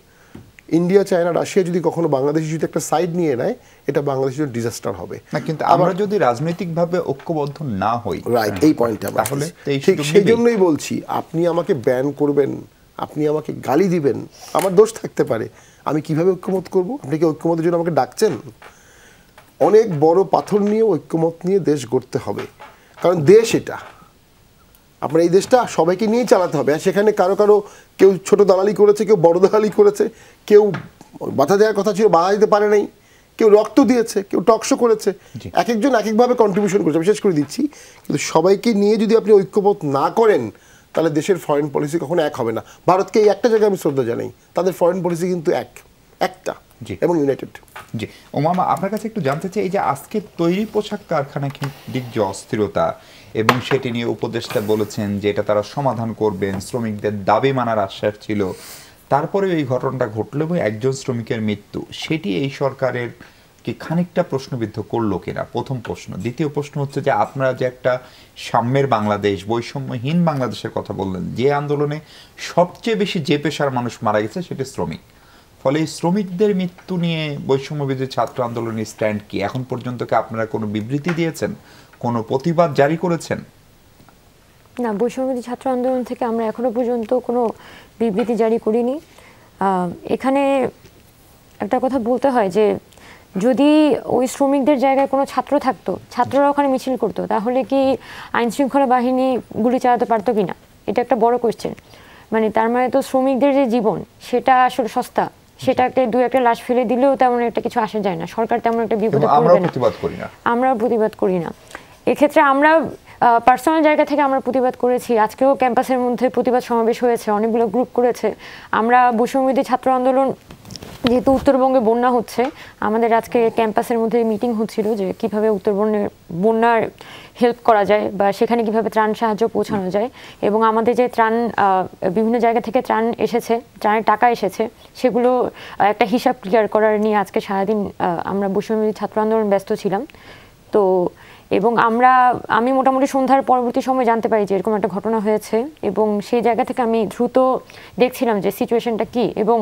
ইন্ডিয়া চায়না রাশিয়া যদি কখনো বাংলাদেশ যদি একটা সাইড নিয়ে নেয়, এটা বাংলাদেশের ডিজাস্টার হবে। না, কিন্তু আমরা যদি রাজনৈতিকভাবে ঐক্যবদ্ধ না হই, রাইট, এই পয়েন্টে তাহলে ঠিক সেই জন্যই বলছি, আপনি আমাকে ব্যান করবেন, আপনি আমাকে গালি দিবেন, আমার দোষ থাকতে পারে, আমি কিভাবে ঐক্যমত করব? আপনি কি ঐক্যমতের জন্য আমাকে ডাকছেন? অনেক বড় পাথর নিয়ে ঐক্যমত নিয়ে দেশ গড়তে হবে, কারণ দেশ এটা আপনার, এই দেশটা সবাইকে নিয়েই চালাতে হবে। আর সেখানে কারো কারো কেউ ছোট দালালি করেছে, কেউ বড় দালালি করেছে, কেউ বাধা দেওয়ার কথা ছিল বাধা দিতে পারে নাই, কেউ রক্ত দিয়েছে, কেউ টকশো করেছে, এক একজন এক একভাবে কন্ট্রিবিউশন করেছে, বিশেষ করে দিচ্ছি। কিন্তু সবাইকে নিয়ে যদি আপনি ঐক্যবোধ না করেন, তাহলে দেশের ফরেন পলিসি কখনো এক হবে না। ভারতকে এই একটা জায়গায় আমি শ্রদ্ধা জানাই, তাদের ফরেন পলিসি কিন্তু একটা এবং ইউনাইটেড। জি ওমামা, আপনার কাছে একটু জানতে চাই, এই যে আজকে তৈরি পোশাক কারখানা কেন্দ্রিক যে অস্থিরতা, এবং সেটি নিয়ে উপদেষ্টা বলেছেন যে এটা তারা সমাধান করবেন, শ্রমিকদের দাবি মানার আশ্বাস ছিল, তারপরেও এই ঘটনাটা ঘটলো এবং একজন শ্রমিকের মৃত্যু, সেটি এই সরকারের কি খানিকটা প্রশ্নবিদ্ধ করলো কিনা? প্রথম প্রশ্ন। দ্বিতীয় প্রশ্ন হচ্ছে যে আপনারা যে একটা সাম্যের বাংলাদেশ, বৈষম্যহীন বাংলাদেশের কথা বললেন, যে আন্দোলনে সবচেয়ে বেশি যে পেশার মানুষ মারা গেছে সেটি শ্রমিক, ফলে এই শ্রমিকদের মৃত্যু নিয়ে বৈষম্যবিরোধী ছাত্র আন্দোলনের স্ট্যান্ড কি? এখন পর্যন্ত কি আপনারা কোনো বিবৃতি দিয়েছেন, কোনো প্রতিবাদ জারি করেছেন? না, বৈষম্যবিরোধী ছাত্র আন্দোলন থেকে আমরা এখনো পর্যন্ত কোনো বিবৃতি জারি করিনি। এখানে একটা কথা বলতে হয় যে যদি ওই শ্রমিকদের জায়গায় কোনো ছাত্র থাকতো, ছাত্ররা ওখানে মিছিল করতো, তাহলে কি আইন শৃঙ্খলা বাহিনী গুলি চালাতে পারতো কিনা? এটা একটা বড় কোয়েশ্চেন। মানে তার মানে তো শ্রমিকদের যে জীবন, সেটা আসলে সস্তা, সেটাকে দু একটা লাশ ফেলে দিলেও তেমন একটা কিছু আসা যায় না, সরকার তেমন একটা বিপদে পড়বে না। আমরা প্রতিবাদ করি না। এক্ষেত্রে আমরা পার্সোনাল জায়গা থেকে আমরা প্রতিবাদ করেছি। আজকেও ক্যাম্পাসের মধ্যে প্রতিবাদ সমাবেশ হয়েছে, অনেকগুলো গ্রুপ করেছে। আমরা বৈষম্যবিরোধী ছাত্র আন্দোলন, যেহেতু উত্তরবঙ্গে বন্যা হচ্ছে, আমাদের আজকে ক্যাম্পাসের মধ্যে মিটিং হচ্ছিল যে কিভাবে উত্তরবঙ্গের বন্যার হেল্প করা যায় বা সেখানে কিভাবে ত্রাণ সাহায্য পৌঁছানো যায়, এবং আমাদের যে ত্রাণ বিভিন্ন জায়গা থেকে ত্রাণ এসেছে, ত্রাণের টাকা এসেছে, সেগুলো একটা হিসাব ক্লিয়ার করার নিয়ে আজকে সারাদিন আমরা বৈষম্যবিরোধী ছাত্র আন্দোলন ব্যস্ত ছিলাম। তো এবং আমি মোটামুটি সন্ধ্যার পরবর্তী সময় জানতে পারি যে এরকম একটা ঘটনা হয়েছে, এবং সেই জায়গা থেকে আমি দ্রুত দেখছিলাম যে সিচুয়েশনটা কি। এবং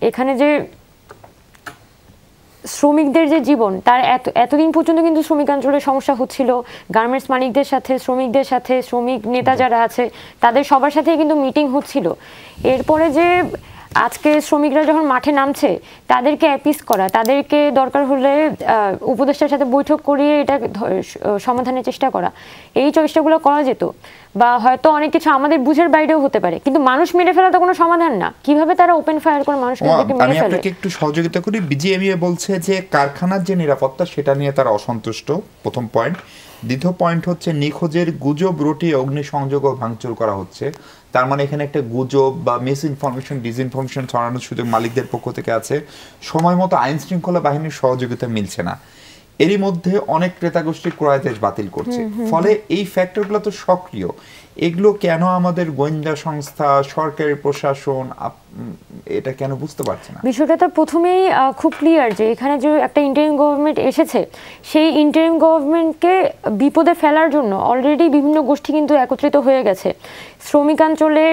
এখানে যে শ্রমিকদের যে জীবন, তার এতদিন পর্যন্ত কিন্তু শ্রমিকাঞ্চলের সমস্যা হচ্ছিল, গার্মেন্টস মালিকদের সাথে, শ্রমিকদের সাথে, শ্রমিক নেতা যারা আছে তাদের সবার সাথে কিন্তু মিটিং হচ্ছিল। এরপরে যে আজকে শ্রমিকরা যখন মাঠে নামছে, তাদেরকে অ্যাপিস করা, তাদেরকে দরকার হলে উপদেষ্টার সাথে বৈঠক করিয়ে এটা সমাধানের চেষ্টা করা, এই চেষ্টাগুলো করা যেত। বা হয়তো অনেক কিছু আমাদের বুঝের বাইরেও হতে পারে, কিন্তু মানুষ মেরে ফেলা তো কোনো সমাধান না। কিভাবে তারা ওপেন ফায়ার করে মানুষকে মেরে ফেলে? আমি আপনাকে একটু সহযোগিতা করি। বিজিএমইএ বলছে যে কারখানার যে নিরাপত্তা, সেটা নিয়ে তারা অসন্তুষ্ট, প্রথম পয়েন্ট। দ্বিতীয় পয়েন্ট হচ্ছে নিখোঁজের গুজব রটিয়ে অগ্নিসংযোগ ও ভাঙচুর করা হচ্ছে। তার মানে এখানে একটা গুজব বা মিস ইনফরমেশন, ডিসইনফরমেশন ছড়ানোর সুযোগ মালিকদের পক্ষ থেকে আছে। সময় মতো আইন শৃঙ্খলা বাহিনীর সহযোগিতা মিলছে না। এরই মধ্যে অনেক ক্রেতাগোষ্ঠী ক্রয়াদেশ বাতিল করছে। ফলে এই ফ্যাক্টরগুলো তো সক্রিয়। এগুলো কেন আমাদের গোয়েন্দা সংস্থা, সরকারি প্রশাসন এটা কেন বুঝতে পারছে না? বিষয়টা তো প্রথমেই খুব ক্লিয়ার যে এখানে যে একটা ইন্টারিম গভর্নমেন্ট এসেছে, সেই ইন্টারিম গভর্নমেন্টকে বিপদে ফেলার জন্য অলরেডি বিভিন্ন গোষ্ঠী কিন্তু একত্রিত হয়ে গেছে। শ্রমিকাঞ্চলে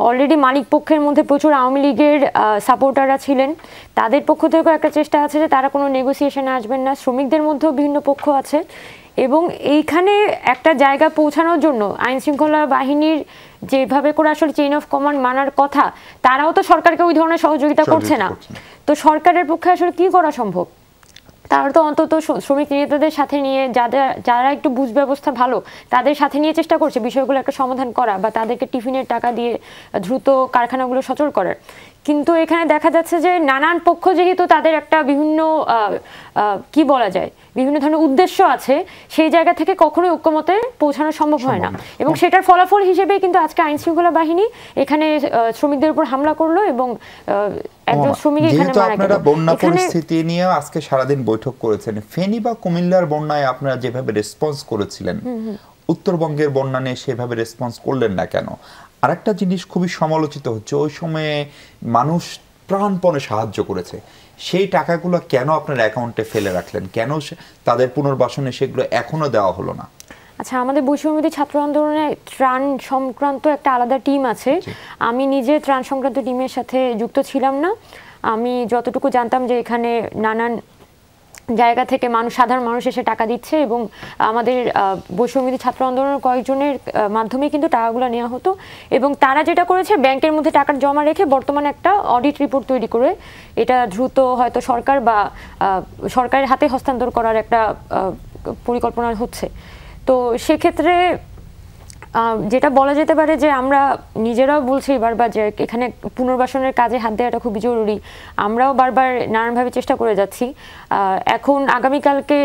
অলরেডি মালিক পক্ষের মধ্যে প্রচুর আওয়ামী লীগের সাপোর্টাররা ছিলেন, তাদের পক্ষ থেকেও একটা চেষ্টা আছে যে তারা কোনো নেগোসিয়েশনে আসবেন না। শ্রমিকদের মধ্যেও বিভিন্ন পক্ষ আছে, এবং এইখানে একটা জায়গা পৌঁছানোর জন্য আইন শৃঙ্খলা বাহিনীর যেভাবে করে আসলে চেইন অফ কমান্ড মানার কথা, তারাও তো সরকারকে ওই ধরনের সহযোগিতা করছে না। তো সরকারের পক্ষে আসলে কি করা সম্ভব? তারা তো অন্তত শ্রমিক নেতাদের সাথে নিয়ে, যারা একটু বুঝ ব্যবস্থা ভালো, তাদের সাথে নিয়ে চেষ্টা করছে বিষয়গুলো একটা সমাধান করা, বা তাদেরকে টিফিনের টাকা দিয়ে দ্রুত কারখানাগুলো সচল করার। কিন্তু এখানে দেখা যাচ্ছে যে নানান পক্ষ, যেহেতু তাদের একটা বিভিন্ন কি বলা যায়, বিভিন্ন ধরনের উদ্দেশ্য আছে, সেই জায়গা থেকে কখনোই ঐক্যমতে পৌঁছানো সম্ভব হয় না। এবং সেটার ফলাফল হিসেবে কিন্তু আজকে আইন শৃঙ্খলা বাহিনী এখানে শ্রমিকদের উপর হামলা করলো, এবং একজন শ্রমিক এখানে যেহেতু মারা গেল। আপনারা বন্যা এখানে পরিস্থিতি নিয়ে আজকে সারাদিন বৈঠক করেছেন, ফেনী বা কুমিল্লার বন্যায় আপনারা যেভাবে রেসপন্স করেছিলেন, উত্তরবঙ্গের বন্যা নিয়ে সেভাবে রেসপন্স করলেন না কেন? আরেকটা জিনিস খুবই সমালোচিত হচ্ছে, ওই সময়ে মানুষ প্রাণপণে সাহায্য করেছে, সেই টাকাগুলো কেন আপনার অ্যাকাউন্টে ফেলে রাখলেন? কেন তাদের পুনর্বাসনে সেগুলো এখনো দেওয়া হলো না? আচ্ছা, আমাদের বৈষম্যবিরোধী ছাত্র আন্দোলনে ত্রাণ সংক্রান্ত একটা আলাদা টিম আছে। আমি নিজে ত্রাণ সংক্রান্ত টিমের সাথে যুক্ত ছিলাম না। আমি যতটুকু জানতাম যে এখানে নানান জায়গা থেকে সাধারণ মানুষ এসে টাকা দিচ্ছে এবং আমাদের বৈষম্যবিরোধী ছাত্র আন্দোলনের কয়েকজনের মাধ্যমে কিন্তু টাকাগুলো নেওয়া হতো, এবং তারা যেটা করেছে ব্যাংকের মধ্যে টাকা জমা রেখে বর্তমানে একটা অডিট রিপোর্ট তৈরি করে এটা দ্রুত হয়তো সরকার বা সরকারের হাতে হস্তান্তর করার একটা পরিকল্পনা হচ্ছে। তো সেক্ষেত্রে যেটা বলা যেতে পারে যে আমরা নিজেরাও বলছি বারবার যে এখানে পুনর্বাসনের কাজে হাত দেওয়াটা খুবই জরুরি। আমরাও বারবার নানানভাবে চেষ্টা করে যাচ্ছি। এখন আগামীকালকে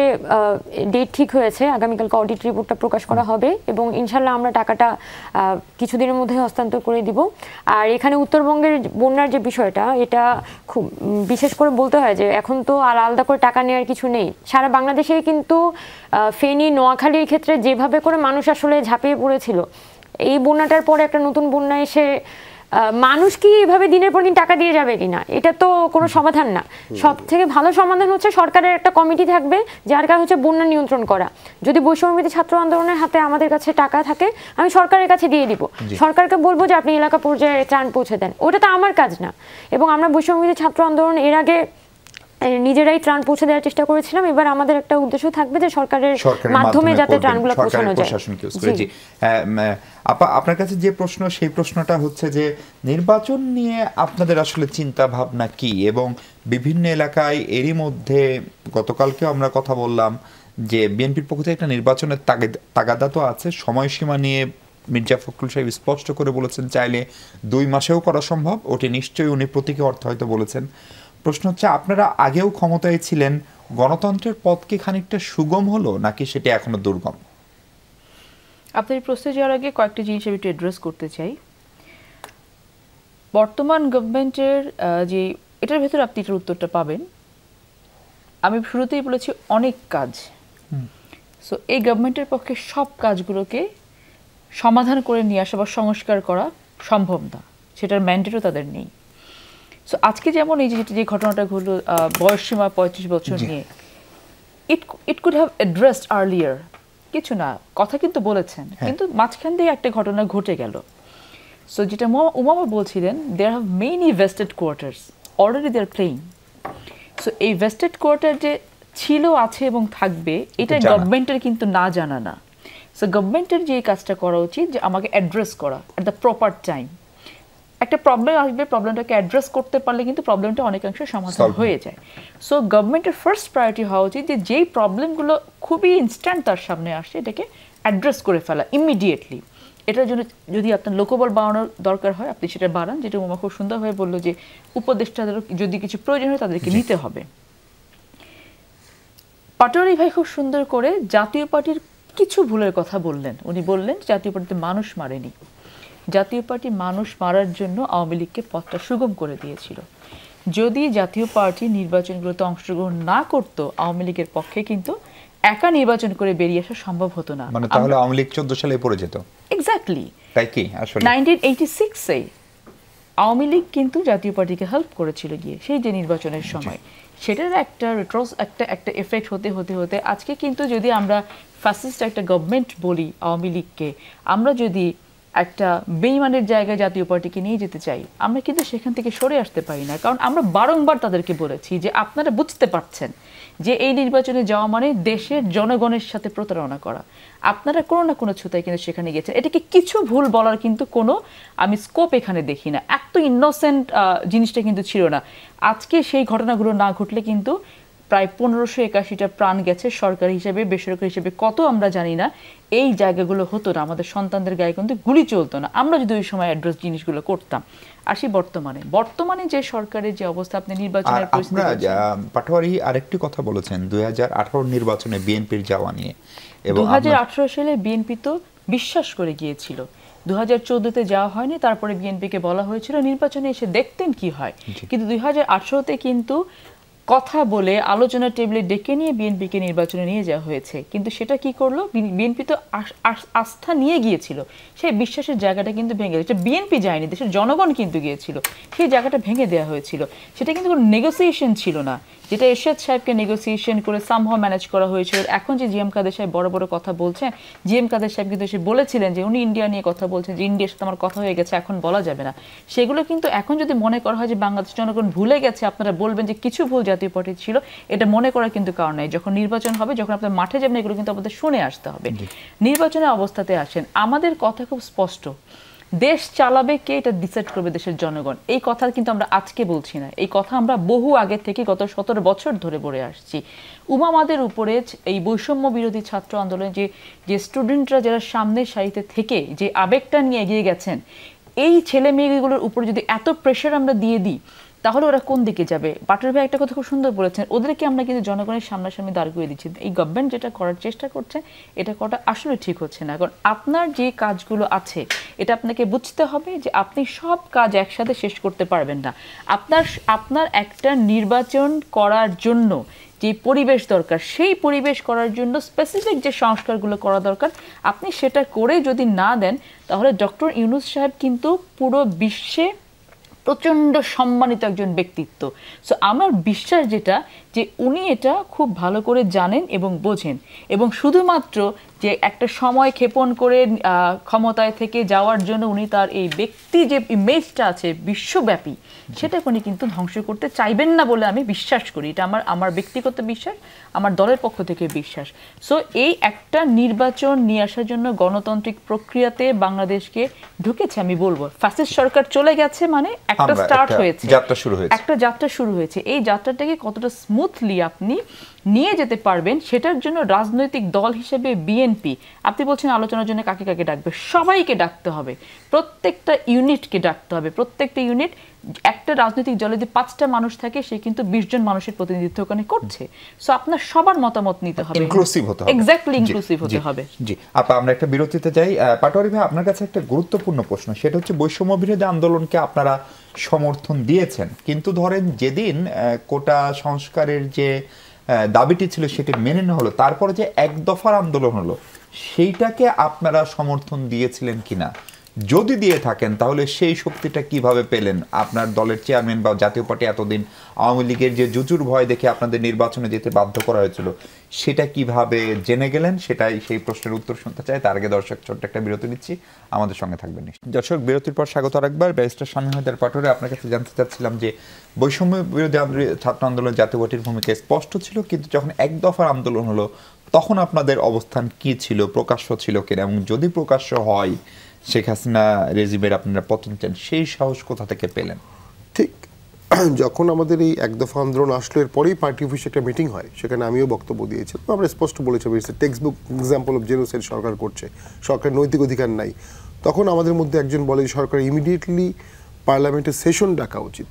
ডেট ঠিক হয়েছে, আগামীকালকে অডিট রিপোর্টটা প্রকাশ করা হবে এবং ইনশাল্লাহ আমরা টাকাটা কিছুদিনের মধ্যে হস্তান্তর করে দিব। আর এখানে উত্তরবঙ্গের বন্যার যে বিষয়টা, এটা খুব বিশেষ করে বলতে হয় যে এখন তো আলাদা করে টাকা নেওয়ার কিছু নেই। সারা বাংলাদেশে কিন্তু ফেনী, নোয়াখালীর ক্ষেত্রে যেভাবে করে মানুষ আসলে ঝাঁপিয়ে পড়েছিল, এই বন্যাটার পরে একটা নতুন বন্যা এসে মানুষ কি এভাবে দিনের পর দিন টাকা দিয়ে যাবে কিনা, এটা তো কোনো সমাধান না। সব থেকে ভালো সমাধান হচ্ছে সরকারের একটা কমিটি থাকবে যার কাজ হচ্ছে বন্যা নিয়ন্ত্রণ করা। যদি বৈষম্যবিরোধী ছাত্র আন্দোলনের হাতে আমাদের কাছে টাকা থাকে, আমি সরকারের কাছে দিয়ে দিব। সরকারকে বলবো যে আপনি এলাকা পর্যায়ে ত্রাণ পৌঁছে দেন, ওটা তো আমার কাজ না। এবং আমরা বৈষম্যবিরোধী ছাত্র আন্দোলন এর আগে নিজেরাই ত্রাণ পৌঁছে দেওয়ার চেষ্টা করেছিলাম। এবার আমাদের একটা উদ্দেশ্য থাকবে যে সরকারের মাধ্যমে যাতে ত্রাণগুলো পৌঁছানো যায়। আপা, আপনার কাছে যে প্রশ্ন, সেই প্রশ্নটা হচ্ছে যে নির্বাচন নিয়ে আপনাদের আসলে চিন্তা ভাবনা কি? এবং বিভিন্ন এলাকায় এরই মধ্যে গতকালকেও আমরা কথা বললাম যে বিএনপির পক্ষ থেকে একটা নির্বাচনের তাগাদা তো আছে, সময়সীমা নিয়ে মির্জা ফখরুল সাহেব স্পষ্ট করে বলেছেন চাইলে 2 মাসেও করা সম্ভব। ওটি নিশ্চয়ই উনি প্রতীকী অর্থ হয়তো বলেছেন। প্রশ্ন হচ্ছে, আপনারা আগেও ক্ষমতায় ছিলেন, গণতন্ত্রের পথ কি খানিকটা সুগম হলো নাকি সেটা এখনো দুর্গম? আপনার এই প্রশ্নে যাওয়ার আগে কয়েকটা জিনিস আমি একটু অ্যাড্রেস করতে চাই। বর্তমান গভর্নমেন্টের যে এটার ভেতরে আপনি এটার উত্তরটা পাবেন। আমি শুরুতেই বলেছি অনেক কাজ। সো এই গভর্নমেন্টের পক্ষে সব কাজগুলোকে সমাধান করে নিয়ে আসা বা সংস্কার করা সম্ভব না, সেটার ম্যান্ডেটও তাদের নেই। সো আজকে যেমন এই যে ঘটনাটা ঘটলো বয়সসীমা 35 বছর নিয়ে, it could have addressed earlier, কিছু না, কথা কিন্তু বলেছেন, কিন্তু মাঝখান দিয়ে একটা ঘটনা ঘটে গেল। সো যেটা উমামা বলছিলেন, there have many vested quarters, already they are playing. So এই ভেস্টেড কোয়ার্টার যে ছিল, আছে এবং থাকবে, এটা গভর্নমেন্টের কিন্তু না জানা না। সো গভর্নমেন্টের যে কাজটা করা উচিত যে আমাকে অ্যাড্রেস করা অ্যাট দ্য প্রপার টাইম। একটা প্রবলেম আসবে, প্রবলেমটাকে অ্যাড্রেস করতে পারলে কিন্তু প্রবলেমটা অনেকাংশে সমাধান হয়ে যায়। সো গভর্নমেন্টের ফার্স্ট প্রায়োরিটি হওয়া উচিত যে যেই প্রবলেমগুলো খুবই ইনস্ট্যান্ট তার সামনে আসছে, এটাকে অ্যাড্রেস করে ফেলা ইমিডিয়েটলি। এটার জন্য যদি আপনার লোকবল বাড়ানোর দরকার হয়, আপনি সেটা বাড়ান, যেটা উমা খুব সুন্দরভাবে বললো যে উপদেষ্টাদের যদি কিছু প্রয়োজন হয় তাদেরকে নিতে হবে। পাটোয়ারি ভাই খুব সুন্দর করে জাতীয় পার্টির কিছু ভুলের কথা বললেন। উনি বললেন জাতীয় পার্টিতে মানুষ মারেনি, জাতীয় পার্টি মানুষ মারার জন্য আওয়ামী লীগকে পথটা সুগম করে দিয়েছিল। যদি জাতীয় পার্টি নির্বাচনগুলোতে অংশগ্রহণ না করত, আওয়ামী লীগের পক্ষে কিন্তু একা নির্বাচন করে বেরিয়ে আসা সম্ভব হতো না। মানে তাহলে আওয়ামী লীগ 14 সালে পড়ে যেত। এক্স্যাক্টলি তাই কি? আসলে 1986 আওয়ামী লীগ কিন্তু জাতীয় পার্টিকে হেল্প করেছিল গিয়ে সেই যে নির্বাচনের সময়। সেটার একটা একটা এফেক্ট হতে হতে হতে আজকে কিন্তু যদি আমরা ফ্যাসিস্ট একটা গভর্নমেন্ট বলি আওয়ামী লীগকে, আমরা যদি একটা বেইমানের জায়গায় জাতীয় পার্টিকে নিয়ে যেতে চাই, আমরা কিন্তু সেখান থেকে সরে আসতে পারি না। কারণ আমরা বারংবার তাদেরকে বলেছি যে আপনারা বুঝতে পারছেন যে এই নির্বাচনে যাওয়া মানে দেশের জনগণের সাথে প্রতারণা করা। আপনারা কোনো না কোনো ছুতায় কিন্তু সেখানে গেছেন। এটাকে কিছু ভুল বলার কিন্তু কোনো আমি স্কোপ এখানে দেখি না। এত ইনোসেন্ট জিনিসটা কিন্তু ছিল না। আজকে সেই ঘটনাগুলো না ঘটলে কিন্তু প্রায় 1581টা প্রাণ গেছে, সরকারি হিসেবে বেসরকারি হিসেবে কত আমরা জানি না। এই জায়গাগুলো হতো না, আমাদের সন্তানদের গায়ে কিন্তু গুলি চলতো না, আমরা যদি ওই সময় অ্যাড্রেস জিনিসগুলো করতাম। আসি বর্তমানে যে সরকারের যে অবস্থা, আপনি নির্বাচনের পরিস্থিতি, পাটোয়ারি আরেকটি কথা বলেছেন 2018 নির্বাচনে বিএনপির যাওয়া নিয়ে। এবং 2018 সালে বিএনপি তো বিশ্বাস করে গিয়েছিল 2014-তে যাওয়া হয়নি, তারপরে বিএনপিকে বলা হয়েছিল নির্বাচনে এসে দেখতেন কি হয়, কিন্তু 2018-তে কিন্তু কথা বলে আলোচনা টেবিলে ডেকে নিয়ে বিএনপিকে নির্বাচনে নিয়ে যাওয়া হয়েছে। কিন্তু সেটা কি করলো, বিএনপি তো আস্থা নিয়ে গিয়েছিল, সেই বিশ্বাসের জায়গাটা কিন্তু ভেঙে গেছে। বিএনপি যায়নি, দেশের জনগণ কিন্তু গিয়েছিল, সেই জায়গাটা ভেঙে দেওয়া হয়েছিল। সেটা কিন্তু কোনো নেগোসিয়েশন ছিল না, যেটা এরশাদ সাহেবকে নেগোসিয়েশন করে সামহাও ম্যানেজ করা হয়েছিল। এখন যে জিএম কাদের সাহেব বড় বড় কথা বলছেন, জিএম কাদের সাহেব কিন্তু এসে বলেছিলেন যে উনি ইন্ডিয়া নিয়ে কথা বলছেন, যে ইন্ডিয়ার সাথে আমার কথা হয়ে গেছে, এখন বলা যাবে না। সেগুলো কিন্তু এখন যদি মনে করা হয় যে বাংলাদেশ জনগণ ভুলে গেছে, আপনারা বলবেন যে কিছু ভুল জাতীয় পার্টি ছিল, এটা মনে করার কিন্তু কারণ নাই। যখন নির্বাচন হবে, যখন আপনার মাঠে যাবেন, এগুলো কিন্তু আপনাদের শুনে আসতে হবে। নির্বাচনের অবস্থাতে আসেন, আমাদের কথা খুব স্পষ্ট, দেশ চালাবে কে এটা ডিসাইড করবে দেশের জনগণ। এই কথা কিন্তু আমরা আজকে বলছি না, এই কথা আমরা বহু আগে থেকে গত 17 বছর ধরে বলে আসছি। উমামাদের উপরে এই বৈষম্য বিরোধী ছাত্র আন্দোলনে যে স্টুডেন্টরা যারা সামনের সারিতে থেকে যে আবেগটা নিয়ে এগিয়ে গেছেন, এই ছেলে মেয়েগুলোর উপরে যদি এত প্রেশার আমরা দিয়ে দিই, তাহলে ওরা কোন দিকে যাবে? বাটুল ভাই একটা কথা খুব সুন্দর বলেছেন, ওদেরকে আমরা কিন্তু জনগণের সামনাসামনি দাঁড় করিয়ে দিচ্ছি। এই গভর্নমেন্ট যেটা করার চেষ্টা করছে, এটা করাটা আসলে ঠিক হচ্ছে না। কারণ আপনার যে কাজগুলো আছে, এটা আপনাকে বুঝতে হবে যে আপনি সব কাজ একসাথে শেষ করতে পারবেন না। আপনার একটা নির্বাচন করার জন্য যে পরিবেশ দরকার, সেই পরিবেশ করার জন্য স্পেসিফিক যে সংস্কারগুলো করা দরকার, আপনি সেটা করে যদি না দেন, তাহলে ডক্টর ইউনূস সাহেব কিন্তু পুরো বিশ্বে প্রচণ্ড সম্মানিত একজন ব্যক্তিত্ব। সো আমার বিশ্বাস যেটা, যে উনি এটা খুব ভালো করে জানেন এবং বোঝেন, এবং শুধুমাত্র যে একটা সময় ক্ষেপণ করে ক্ষমতায় থেকে যাওয়ার জন্য উনি তার এই ব্যক্তি যে ইমেজটা আছে বিশ্বব্যাপী, সেটাকে উনি কিন্তু ধ্বংস করতে চাইবেন না বলে আমি বিশ্বাস করি। এটা আমার ব্যক্তিগত বিশ্বাস, আমার দলের পক্ষ থেকে বিশ্বাস। সো এই একটা নির্বাচন নিয়ে আসার জন্য গণতান্ত্রিক প্রক্রিয়াতে বাংলাদেশকে ঢুকেছে, আমি বলবো ফ্যাসিস্ট সরকার চলে গেছে, মানে একটা স্টার্ট হয়েছে, একটা যাত্রা শুরু হয়েছে। এই যাত্রাটাকে কতটা স্মুথলি আপনি নিয়ে যেতে পারবেন, সেটার জন্য রাজনৈতিক দল হিসেবে বিএনপি, আপনি বলছেন আলোচনার জন্য কাকে কাকে ডাকবে, সবাইকে ডাকতে হবে, প্রত্যেকটা ইউনিটকে ডাকতে হবে। প্রত্যেকটা ইউনিট, একটা রাজনৈতিক দলে যদি 5টা মানুষ থাকে, সে কিন্তু 20 জন মানুষের প্রতিনিধিত্ব ওখানে করছে। সো আপনার সবার মতামত নিতে হবে, ইনক্লুসিভ হতে হবে, এক্স্যাক্টলি ইনক্লুসিভ হতে হবে। জি আপা, আমরা একটা বিরতিতে যাই। পাটোয়ারি ভাই, আপনার কাছে একটা গুরুত্বপূর্ণ প্রশ্ন, সেটা হচ্ছে বৈষম্য বিরোধী আন্দোলনকে আপনারা সমর্থন দিয়েছেন, কিন্তু ধরেন যেদিন কোটা সংস্কারের যে দাবিটি ছিল সেটি মেনে নেওয়া হলো, তারপরে যে এক দফার আন্দোলন হলো, সেইটাকে আপনারা সমর্থন দিয়েছিলেন কিনা? যদি দিয়ে থাকেন, তাহলে সেই শক্তিটা কিভাবে পেলেন? আপনার দলের চেয়ারম্যান বা জাতীয় পার্টি এতদিন আওয়ামী লীগের যে জুজুর ভয় দেখে আপনাদের নির্বাচনে যেতে বাধ্য করা হয়েছিল, সেটা কিভাবে জেনে গেলেন? সেটাই, সেই প্রশ্নের উত্তর শুনতে চাই। তার আগে দর্শক, ছোট্ট একটা বিরতি নিচ্ছি, আমাদের সঙ্গে থাকবেন। দর্শক, বিরতির পর স্বাগত আরেকবার। ব্যারিস্টার শামীম হায়দার পাটোয়ারি, আপনার কাছে জানতে চাচ্ছিলাম যে বৈষম্য বিরোধী ছাত্র আন্দোলন জাতীয় পার্টির ভূমিকা স্পষ্ট ছিল, কিন্তু যখন এক দফার আন্দোলন হলো, তখন আপনাদের অবস্থান কি ছিল, প্রকাশ্য ছিল কিনা, এবং যদি প্রকাশ্য হয় শেখ হাসিনা রেজিমের আপনারা পতন চান, সেই সাহস কোথা থেকে পেলেন? ঠিক যখন আমাদের এই এক দফা আন্দোলন আসলো, এর পরেই পার্টি অফিসে একটা মিটিং হয়, সেখানে আমিও বক্তব্য দিয়েছিলাম। আমরা স্পষ্ট বলেছিলাম text book example of genocide সরকার করছে, সরকারের নৈতিক অধিকার নাই। তখন আমাদের মধ্যে একজন বলে সরকার ইমিডিয়েটলি পার্লামেন্টের সেশন ডাকা উচিত।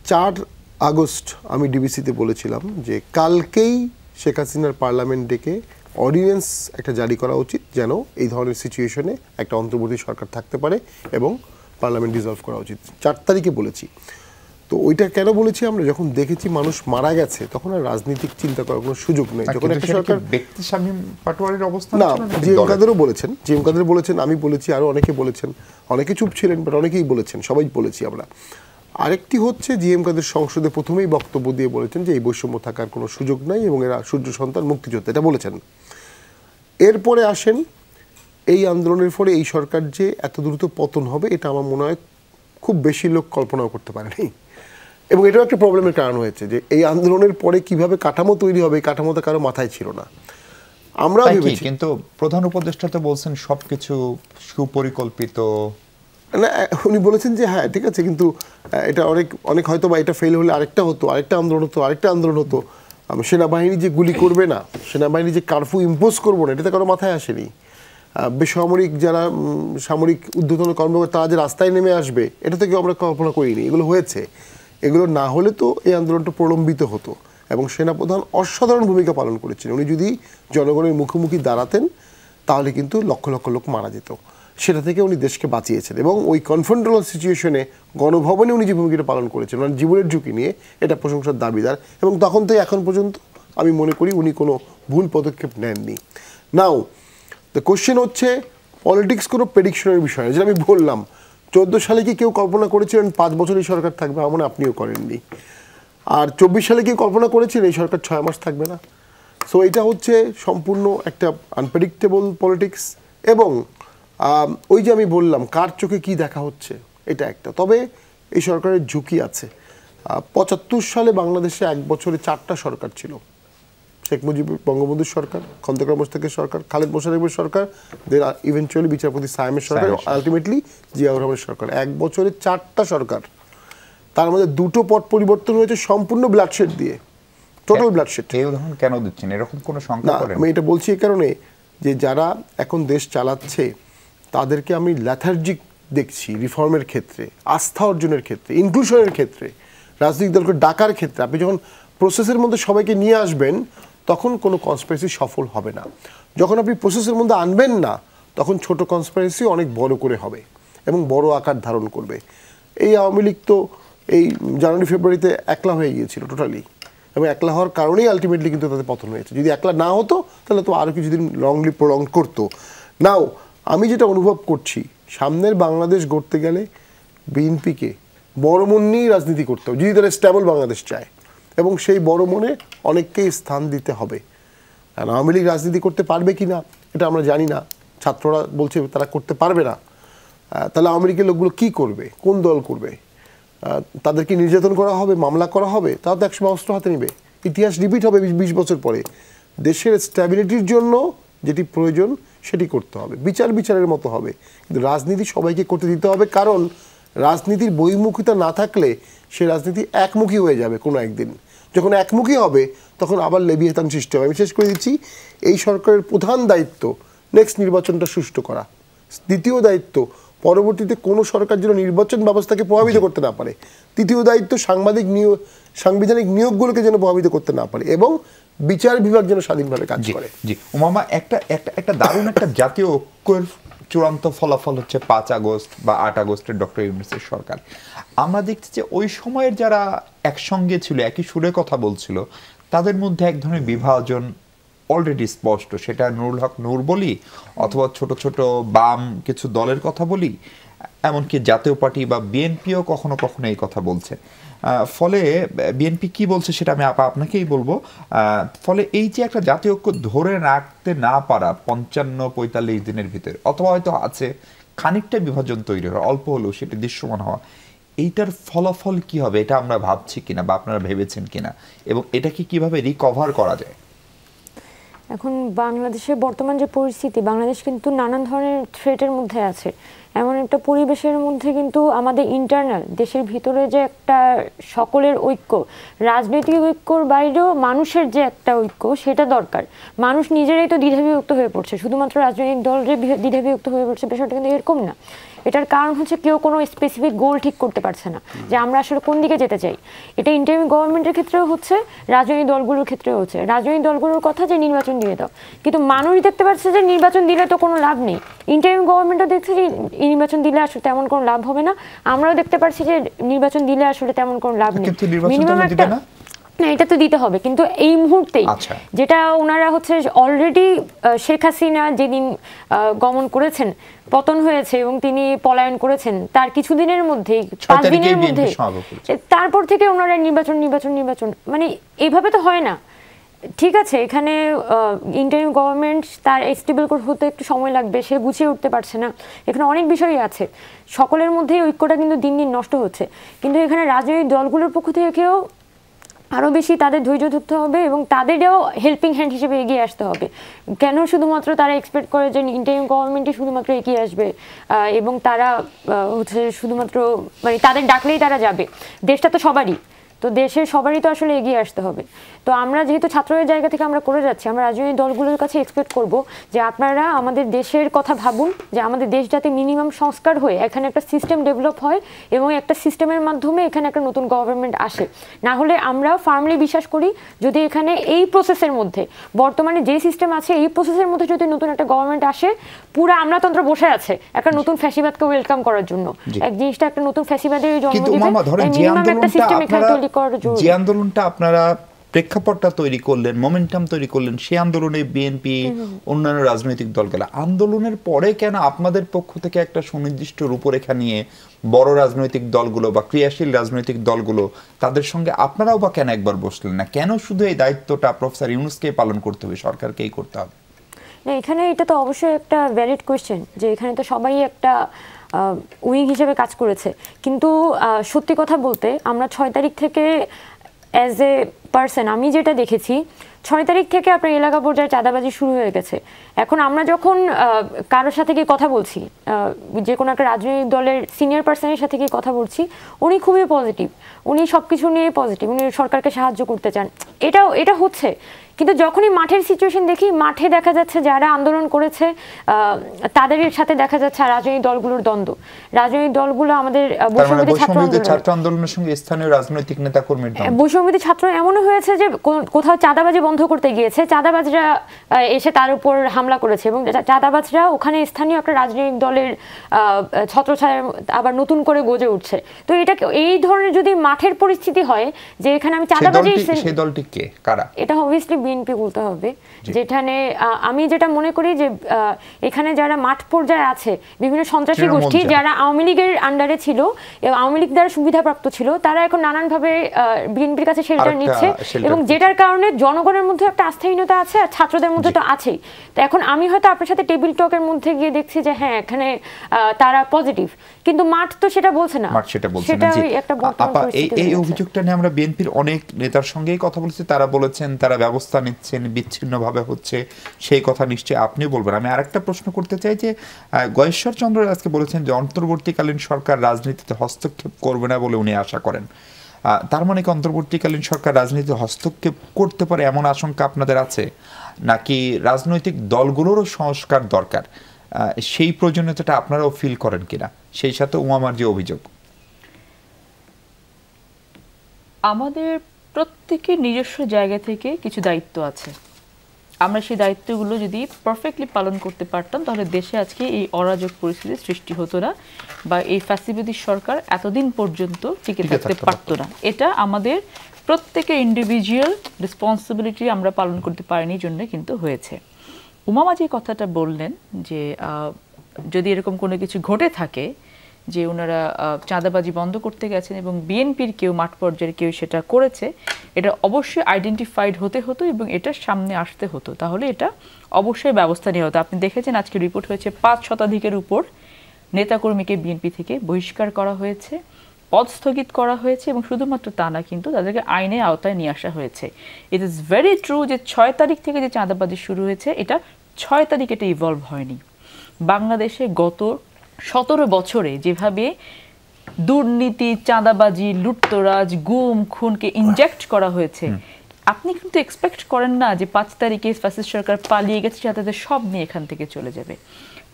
4 আগস্ট আমি ডিবিসিতে বলেছিলাম যে কালকেই শেখ হাসিনার পার্লামেন্ট ডেকে অর্ডিন্যান্স একটা জারি করা উচিত, যেন এই ধরনের সিচুয়েশনে একটা অন্তর্বর্তী সরকার থাকতে পারে এবং পার্লামেন্ট ডিসলভ করা উচিত। 4 তারিখে বলেছি। তো ওইটা কেন বলেছি, আমরা যখন দেখেছি মানুষ মারা গেছে, তখন আর রাজনৈতিক চিন্তা করার কোনো সুযোগ নেই। যখন একটা সরকার ব্যক্তি শামীম পাটোয়ারির অবস্থান না, জিএম কাদেরও বলেছেন, জিএম কাদের বলেছেন, আমি বলেছি, আরও অনেকে বলেছেন, অনেকে চুপ ছিলেন, বাট অনেকেই বলেছেন, সবাই বলেছি আমরা। আরেকটি হচ্ছে জিএম কাদের সংসদে প্রথমেই বক্তব্য দিয়ে বলেছেন যে এই বৈষম্য থাকার কোনো সুযোগ নাই এবং এরা সূর্য সন্তান মুক্তিযোদ্ধা, এটা বলেছেন। এরপরে আসেন এই আন্দোলনের ফলে এই সরকার যে এত দ্রুত পতন হবে, এটা আমার মনে হয় খুব বেশি লোক কল্পনাও করতে পারেনি। এবং এটাও একটা প্রবলেমের কারণ হয়েছে যে এই আন্দোলনের পরে কিভাবে কাঠামো তৈরি হবে, এই কাঠামোটা কারো মাথায় ছিল না। আমরা ভেবেছি, কিন্তু প্রধান উপদেষ্টা তো বলছেন সবকিছু সুপরিকল্পিত। না, উনি বলেছেন যে হ্যাঁ ঠিক আছে, কিন্তু এটা অনেক হয়তো বা এটা ফেল হলে আরেকটা হতো, আরেকটা আন্দোলন হতো। সেনাবাহিনী যে গুলি করবে না, সেনাবাহিনী যে কারফিউ ইম্পোজ করবো না, এটা তো কারো মাথায় আসেনি। বেসামরিক যারা সামরিক ঊর্ধ্বতন কর্মকর্তা তারা যে রাস্তায় নেমে আসবে, এটা থেকে আমরা কল্পনা করিনি। এগুলো হয়েছে। এগুলো না হলে তো এই আন্দোলনটা প্রলম্বিত হতো। এবং সেনাপ্রধান অসাধারণ ভূমিকা পালন করেছেন। উনি যদি জনগণের মুখোমুখি দাঁড়াতেন, তাহলে কিন্তু লক্ষ লক্ষ লোক মারা যেত। সেটা থেকে উনি দেশকে বাঁচিয়েছেন এবং ওই কনফ্রন্টাল সিচুয়েশনে গণভবনে উনি যে ভূমিকাটা পালন করেছেন মানে জীবনের ঝুঁকি নিয়ে এটা প্রশংসার দাবিদার এবং তখন থেকে এখন পর্যন্ত আমি মনে করি উনি কোনো ভুল পদক্ষেপ নেননি। নাও দ্য কোশ্চেন হচ্ছে পলিটিক্স কোনো প্রেডিকশনের বিষয় যেটা আমি বললাম 14 সালে কি কেউ কল্পনা করেছিলেন 5 বছরই সরকার থাকবে, আমার আপনিও করেননি। আর 24 সালে কি কল্পনা করেছিলেন এই সরকার 6 মাস থাকবে না। সো এটা হচ্ছে সম্পূর্ণ একটা আনপ্রেডিক্টেবল পলিটিক্স এবং ওই যে আমি বললাম কার চোখে কি দেখা হচ্ছে এটা একটা। তবে এই সরকারের ঝুঁকি আছে। 75 সালে বাংলাদেশে 1 বছরে 4টা সরকার ছিল, শেখ মুজিব বঙ্গবন্ধুর সরকার, খন্দকার মোশতাকের সরকার, খালেদ মোশাররফের সরকার, দেন ইভেনচুয়ালি বিচারপতি সায়েমের সরকার, আলটিমেটলি জিয়াউর রহমানের সরকার। 1 বছরে 4টা সরকার, তার মধ্যে 2টো পট পরিবর্তন হয়েছে সম্পূর্ণ ব্লাডশেড দিয়ে, টোটাল ব্লাডশেড। এই উদাহরণ কেন দিচ্ছেন, এরকম কোনো সংখ্যা করেন? আমি এটা বলছি এই কারণে যে যারা এখন দেশ চালাচ্ছে তাদেরকে আমি ল্যাথার্জিক দেখছি রিফর্মের ক্ষেত্রে, আস্থা অর্জনের ক্ষেত্রে, ইনক্লুশনের ক্ষেত্রে, রাজনৈতিক দলকে ডাকার ক্ষেত্রে। আপনি যখন প্রসেসের মধ্যে সবাইকে নিয়ে আসবেন তখন কোনো কনস্পিরেসি সফল হবে না। যখন আপনি প্রসেসের মধ্যে আনবেন না তখন ছোট কনস্পিরেসি অনেক বড় করে হবে এবং বড় আকার ধারণ করবে। এই আওয়ামী লীগ তো এই জানুয়ারি ফেব্রুয়ারিতে একলা হয়ে গিয়েছিল টোটালি, এবং একলা হওয়ার কারণেই আলটিমেটলি কিন্তু তাদের পতন হয়েছে। যদি একলা না হতো তাহলে তো আরও কিছুদিন লংলি প্রলং করতো। নাও আমি যেটা অনুভব করছি সামনের বাংলাদেশ গড়তে গেলে বিএনপিকে বড় মন নিয়েই রাজনীতি করতে হবে যদি তারা স্টেবল বাংলাদেশ চায়, এবং সেই বড় মনে অনেককেই স্থান দিতে হবে। কারণ আওয়ামী লীগ রাজনীতি করতে পারবে কি না এটা আমরা জানি না, ছাত্ররা বলছে তারা করতে পারবে না। তাহলে আওয়ামী লীগের লোকগুলো কী করবে, কোন দল করবে? তাদেরকে নির্যাতন করা হবে, মামলা করা হবে, তারা তো একসময় অস্ত্র হাতে নেবে। ইতিহাস রিপিট হবে 20 বছর পরে। দেশের স্ট্যাবিলিটির জন্য যেটি প্রয়োজন সেটি করতে হবে, বিচারের মতো হবে, কিন্তু রাজনীতি সবাইকে করতে দিতে হবে। কারণ রাজনীতির বহির্মুখিতা না থাকলে সে রাজনীতি একমুখী হয়ে যাবে কোনো একদিন। যখন একমুখী হবে তখন আবার লেবিয়েতান সৃষ্টি হবে। আমি শেষ করে দিচ্ছি, এই সরকারের প্রধান দায়িত্ব নেক্সট নির্বাচনটা সুষ্ঠু করা। দ্বিতীয় দায়িত্ব পরবর্তীতে কোনো সরকার যেন নির্বাচন ব্যবস্থাকে প্রভাবিত করতে না পারে। তৃতীয় দায়িত্ব সাংবিধানিক নিয়োগগুলোকে যেন প্রভাবিত করতে না পারে, এবং বিচার বিভাগ যেন স্বাধীনভাবে কাজ করে। জি উমামা, একটা দারুণ একটা জাতীয় ঐক্যের চূড়ান্ত ফলাফল হচ্ছে 5 আগস্ট বা 8 আগস্টের ডক্টর ইউনূসের সরকার। আমরা দেখছি যে ওই সময়ের যারা একসঙ্গে ছিল, একই সুরে কথা বলছিল, তাদের মধ্যে এক ধরনের বিভাজন অলরেডি স্পষ্ট। সেটা নুরুল হক নূর বলি অথবা ছোট ছোট বাম কিছু দলের কথা বলি, এমনকি জাতীয় পার্টি বা বিএনপিও কখনো কখনো এই কথা বলছে। ফলে বিএনপি কি বলছে সেটা আমি আপনাকেই বলবো। ফলে এই যে একটা জাতীয় ঐক্য ধরে রাখতে না পারা 55-45 দিনের ভিতরে, অথবা হয়তো আছে খানিকটা বিভাজন তৈরি হওয়া, অল্প হলেও সেটা দৃশ্যমান হওয়া, এইটার ফলাফল কি হবে এটা আমরা ভাবছি কিনা বা আপনারা ভেবেছেন কিনা, এবং এটাকে কিভাবে রিকভার করা যায়? এখন বাংলাদেশের বর্তমান যে পরিস্থিতি, বাংলাদেশ কিন্তু নানান ধরনের থ্রেটের মধ্যে আছে। এমন একটা পরিবেশের মধ্যে কিন্তু আমাদের ইন্টারনাল দেশের ভিতরে যে একটা সকলের ঐক্য, রাজনৈতিক ঐক্যর বাইরেও মানুষের যে একটা ঐক্য সেটা দরকার। মানুষ নিজেরাই তো দ্বিধাবিভক্ত হয়ে পড়ছে, শুধুমাত্র রাজনৈতিক দলের দ্বিধাবিভক্ত হয়ে পড়ছে বিষয়টা কিন্তু এরকম না। এটার কারণ হচ্ছে কেউ কোনো স্পেসিফিক গোল ঠিক করতে পারছে না যে আমরা আসলে কোন দিকে যেতে চাই। এটা ইন্টারিম গভর্নমেন্টের ক্ষেত্রেও হচ্ছে, রাজনৈতিক দলগুলোর ক্ষেত্রেও হচ্ছে। রাজনৈতিক দলগুলোর কথা যে নির্বাচন দিয়ে দাও, কিন্তু মানুষ দেখতে পাচ্ছে যে নির্বাচন দিলে তো কোনো লাভ নেই। ইন্টারিম গভর্নমেন্টও দেখছে যে নির্বাচন দিলে আসলে তেমন কোনো লাভ হবে না, আমরাও দেখতে পাচ্ছি যে নির্বাচন দিলে আসলে তেমন কোনো লাভ নেই। মিনিমাম একটা না, এটা তো দিতে হবে, কিন্তু এই মুহূর্তেই যেটা ওনারা হচ্ছে অলরেডি শেখ হাসিনা যেদিন গমন করেছেন, পতন হয়েছে এবং তিনি পলায়ন করেছেন, তার কিছুদিনের মধ্যেই 5 দিনের মধ্যে তারপর থেকে ওনারা নির্বাচন মানে এইভাবে তো হয় না। ঠিক আছে, এখানে ইন্টারিম গভর্নমেন্ট তার স্টেবল হতে একটু সময় লাগবে, সে গুছিয়ে উঠতে পারছে না, এখানে অনেক বিষয়ই আছে। সকলের মধ্যেই ঐক্যটা কিন্তু দিন দিন নষ্ট হচ্ছে, কিন্তু এখানে রাজনৈতিক দলগুলোর পক্ষ থেকেও আরও বেশি তাদের ধৈর্য ধরতে হবে এবং তাদেরও হেল্পিং হ্যান্ড হিসেবে এগিয়ে আসতে হবে। কেন শুধুমাত্র তারা এক্সপেক্ট করে যে ইন্টারিম গভর্নমেন্টই শুধুমাত্র এগিয়ে আসবে এবং তারা হচ্ছে শুধুমাত্র মানে তাদের ডাকলেই তারা যাবে? দেশটা তো সবারই, তো দেশের সবারই তো আসলে এগিয়ে আসতে হবে। তো তো আমরা যেহেতু ছাত্রের জায়গা থেকে আমরা করে যাচ্ছি, আমরা রাজনৈতিক দলগুলোর কাছে এক্সপেক্ট করব যে আপনারা আমাদের দেশের কথা ভাবুন, যে আমাদের দেশ যাতে মিনিমাম সংস্কার হয়ে এখানে একটা সিস্টেম ডেভেলপ হয় এবং একটা সিস্টেমের মাধ্যমে এখানে একটা নতুন গভর্নমেন্ট আসে। না হলে আমরা ফার্মলি বিশ্বাস করি যদি এখানে এই প্রসেসের মধ্যে বর্তমানে যে সিস্টেম আছে এই প্রসেসের মধ্যে যদি নতুন একটা গভর্নমেন্ট আসে, পুরো আমলাতন্ত্র বসে আছে একটা নতুন ফ্যাসিবাদকে ওয়েলকাম করার জন্য। এক জিনিসটা একটা নতুন ফ্যাসিবাদের জন্ম দিবে, মিনিমাম একটা সিস্টেম এখানে তৈরি করার জন্য। যে আন্দোলনটা আপনারা প্রেক্ষাপটটা তৈরি করলেন, মোমেন্টাম তৈরি করলেন, সেই আন্দোলনে বিএনপি অন্যান্য রাজনৈতিক দল গেল, আন্দোলনের পরে কেন আপনাদের পক্ষ থেকে একটা সুনির্দিষ্ট রূপরেখা নিয়ে বড় রাজনৈতিক দলগুলো বা ক্রিয়াশীল রাজনৈতিক দলগুলো তাদের সঙ্গে আপনারাও বা কেন একবার বসলেন না? কেন শুধু এই দায়িত্বটা প্রফেসর ইউনূসকে পালন করতে হবে, সরকারকেই করতে হবে? না, এখানে এটা তো অবশ্যই একটা ভ্যালিড কোয়েশ্চেন যে এখানে তো সবাই একটা উইং হিসেবে কাজ করেছে, কিন্তু সত্যি কথা বলতে আমরা 6 তারিখ থেকে অ্যাজ এ পার্সন আমি যেটা দেখেছি, 6 তারিখ থেকে আপনার এলাকা পর্যায়ে চাঁদাবাজি শুরু হয়ে গেছে। এখন আমরা যখন কারোর সাথে গিয়ে কথা বলছি, যে কোনো একটা রাজনৈতিক দলের সিনিয়র পার্সনের সাথে গিয়ে কথা বলছি, উনি খুবই পজিটিভ, উনি সব কিছু নিয়ে পজিটিভ, উনি সরকারকে সাহায্য করতে চান, এটা হচ্ছে। কিন্তু যখনই মাঠের সিচুয়েশন দেখি, মাঠে দেখা যাচ্ছে যারা আন্দোলন করেছে তাদের সাথে দেখা যাচ্ছে রাজনৈতিক দলগুলোর দ্বন্দ্ব। রাজনৈতিক দলগুলো আমাদের বৈষম্যবিরোধী ছাত্র আন্দোলনের সঙ্গে স্থানীয় রাজনৈতিক নেতাকর্মীর বৈষম্যবিরোধী ছাত্র এমনও হয়েছে যে কোথাও চাঁদাবাজি বন্ধ করতে গিয়েছে, চাঁদাবাজরা এসে তার উপর হামলা করেছে এবং চাঁদাবাজরা ওখানে স্থানীয় একটা রাজনৈতিক দলের ছত্রছায়ায় আবার নতুন করে গজে উঠছে। তো এটা এই ধরনের যদি মাঠের পরিস্থিতি হয় যে এখানে আমি চাঁদাবাজি, সেই দলটি কে, কারা? এটা অবভিয়াসলি বিএনপি বলতে হবে। যেখানে আমি যেটা মনে করি যে এখানে যারা মাঠ পর্যায়ে আছে, বিভিন্ন সন্ত্রাসী গোষ্ঠী যারা আওয়ামী লীগের আন্ডারে ছিল এবং আওয়ামী লীগ দ্বারা সুবিধাপ্রাপ্ত ছিল, তারা এখন নানানভাবে বিএনপির কাছে শেল্টার নিচ্ছে এবং যেটার কারণে জনগণের মধ্যে একটা আস্থাহীনতা আছে আর ছাত্রদের মধ্যে তো আছেই। তো এখন আমি হয়তো আপনার সাথে টেবিল টকের মধ্যে গিয়ে দেখছি যে হ্যাঁ এখানে তারা পজিটিভ, কিন্তু মাঠ তো সেটা বলছে না। সেটা একটা এই অভিযোগটা নিয়ে আমরা বিএনপির অনেক নেতার সঙ্গেই কথা বলেছি, তারা বলেছেন তারা ব্যবস্থা নিচ্ছেন, বিচ্ছিন্নভাবে হচ্ছে, সেই কথা নিশ্চয়ই আপনিও বলবেন। আমি আরেকটা প্রশ্ন করতে চাই যে গয়েশ্বর চন্দ্র আজকে বলেছেন যে অন্তর্বর্তীকালীন সরকার রাজনীতিতে হস্তক্ষেপ করবে না বলে উনি আশা করেন। তার মানে কি অন্তর্বর্তীকালীন সরকার রাজনীতিতে হস্তক্ষেপ করতে পারে এমন আশঙ্কা আপনাদের আছে, নাকি রাজনৈতিক দলগুলোরও সংস্কার দরকার, সেই প্রয়োজনীয়তাটা আপনারাও ফিল করেন কিনা? সেই সাথে উমামার যে অভিযোগ, আমাদের প্রত্যেকের নিজস্ব জায়গা থেকে কিছু দায়িত্ব আছে, আমরা সেই দায়িত্বগুলো যদি পারফেক্টলি পালন করতে পারতাম তাহলে দেশে আজকে এই অরাজক পরিস্থিতির সৃষ্টি হতো না বা এই ফ্যাসিবাদী সরকার এতদিন পর্যন্ত টিকে থাকতে পারতো না। এটা আমাদের প্রত্যেকের ইন্ডিভিজুয়াল রেসপন্সিবিলিটি আমরা পালন করতে পারিনি জন্য কিন্তু হয়েছে। উমামা যে কথাটা বললেন যে যদি এরকম কোনো কিছু ঘটে থাকে যে ওনারা চাঁদাবাজি বন্ধ করতে গেছেন এবং বিএনপির কেউ মাঠ পর্যায়ের কেউ সেটা করেছে, এটা অবশ্যই আইডেন্টিফাইড হতে হতো এবং এটার সামনে আসতে হতো, তাহলে এটা অবশ্যই ব্যবস্থা নেওয়া হতো। আপনি দেখেছেন আজকে রিপোর্ট হয়েছে 5 শতাধিকের উপর নেতাকর্মীকে বিএনপি থেকে বহিষ্কার করা হয়েছে, পদ স্থগিত করা হয়েছে এবং শুধুমাত্র তা না, কিন্তু তাদেরকে আইনের আওতায় নিয়ে আসা হয়েছে। ইট ইজ ভেরি ট্রু যে 6 তারিখ থেকে যে চাঁদাবাজি শুরু হয়েছে, এটা 6 তারিখ এটা ইভলভ হয়নি। বাংলাদেশে গত 17 বছরে যেভাবে দুর্নীতি, চাঁদাবাজি, লুটতরাজ, গুম খুনকে ইনজেক্ট করা হয়েছে, আপনি কিন্তু এক্সপেক্ট করেন না যে 5 তারিখে ফ্যাসিস্ট সরকার পালিয়ে গেছে, সাথে সব নিয়ে এখান থেকে চলে যাবে।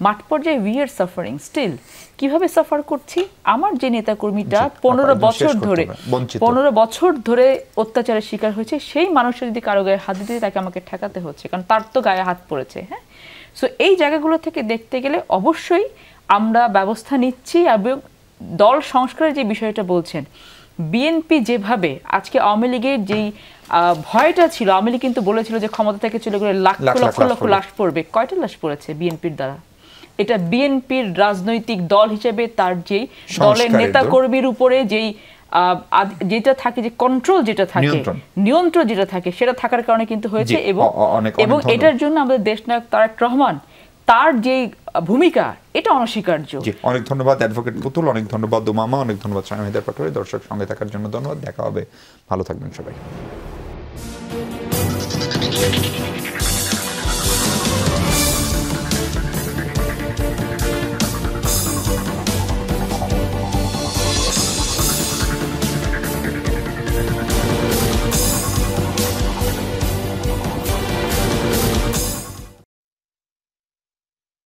মাঠ পর্যায়ে উই আর সাফারিং স্টিল। কিভাবে সাফার করছি? আমার যে নেতাকর্মীটা 15 বছর ধরে অত্যাচারের শিকার হয়েছে, সেই মানুষের যদি কারো গায়ে হাত দিতে তাকে আমাকে ঠেকাতে হচ্ছে, কারণ তার তো গায়ে হাত পড়েছে। হ্যাঁ, সো এই জায়গাগুলো থেকে দেখতে গেলে অবশ্যই আমরা ব্যবস্থা নিচ্ছি। এবং দল সংস্কারের যে বিষয়টা বলছেন, বিএনপি যেভাবে আজকে আওয়ামী লীগের যেই ভয়টা ছিল, আওয়ামী লীগ কিন্তু বলেছিল যে ক্ষমতা থেকে চলে গেলে লক্ষ লক্ষ লাশ পড়বে। কয়টা লাশ পড়েছে বিএনপির দ্বারা? এটা বিএনপির রাজনৈতিক দল হিসেবে তার যেই দলের নেতাকর্মীর উপরে যেই যেটা থাকে, যে কন্ট্রোল যেটা থাকে, নিয়ন্ত্রণ যেটা থাকে, সেটা থাকার কারণে কিন্তু হয়েছে। এবং এটার জন্য আমাদের দেশনায়ক তারেক রহমান তার যে ভূমিকা, এটা অনস্বীকার্য। অনেক ধন্যবাদ অ্যাডভোকেট পুতুল, অনেক ধন্যবাদ উমামা, অনেক ধন্যবাদ শামিদা পাটোয়ারি। দর্শক সঙ্গে থাকার জন্য ধন্যবাদ। দেখা হবে, ভালো থাকবেন সবাই।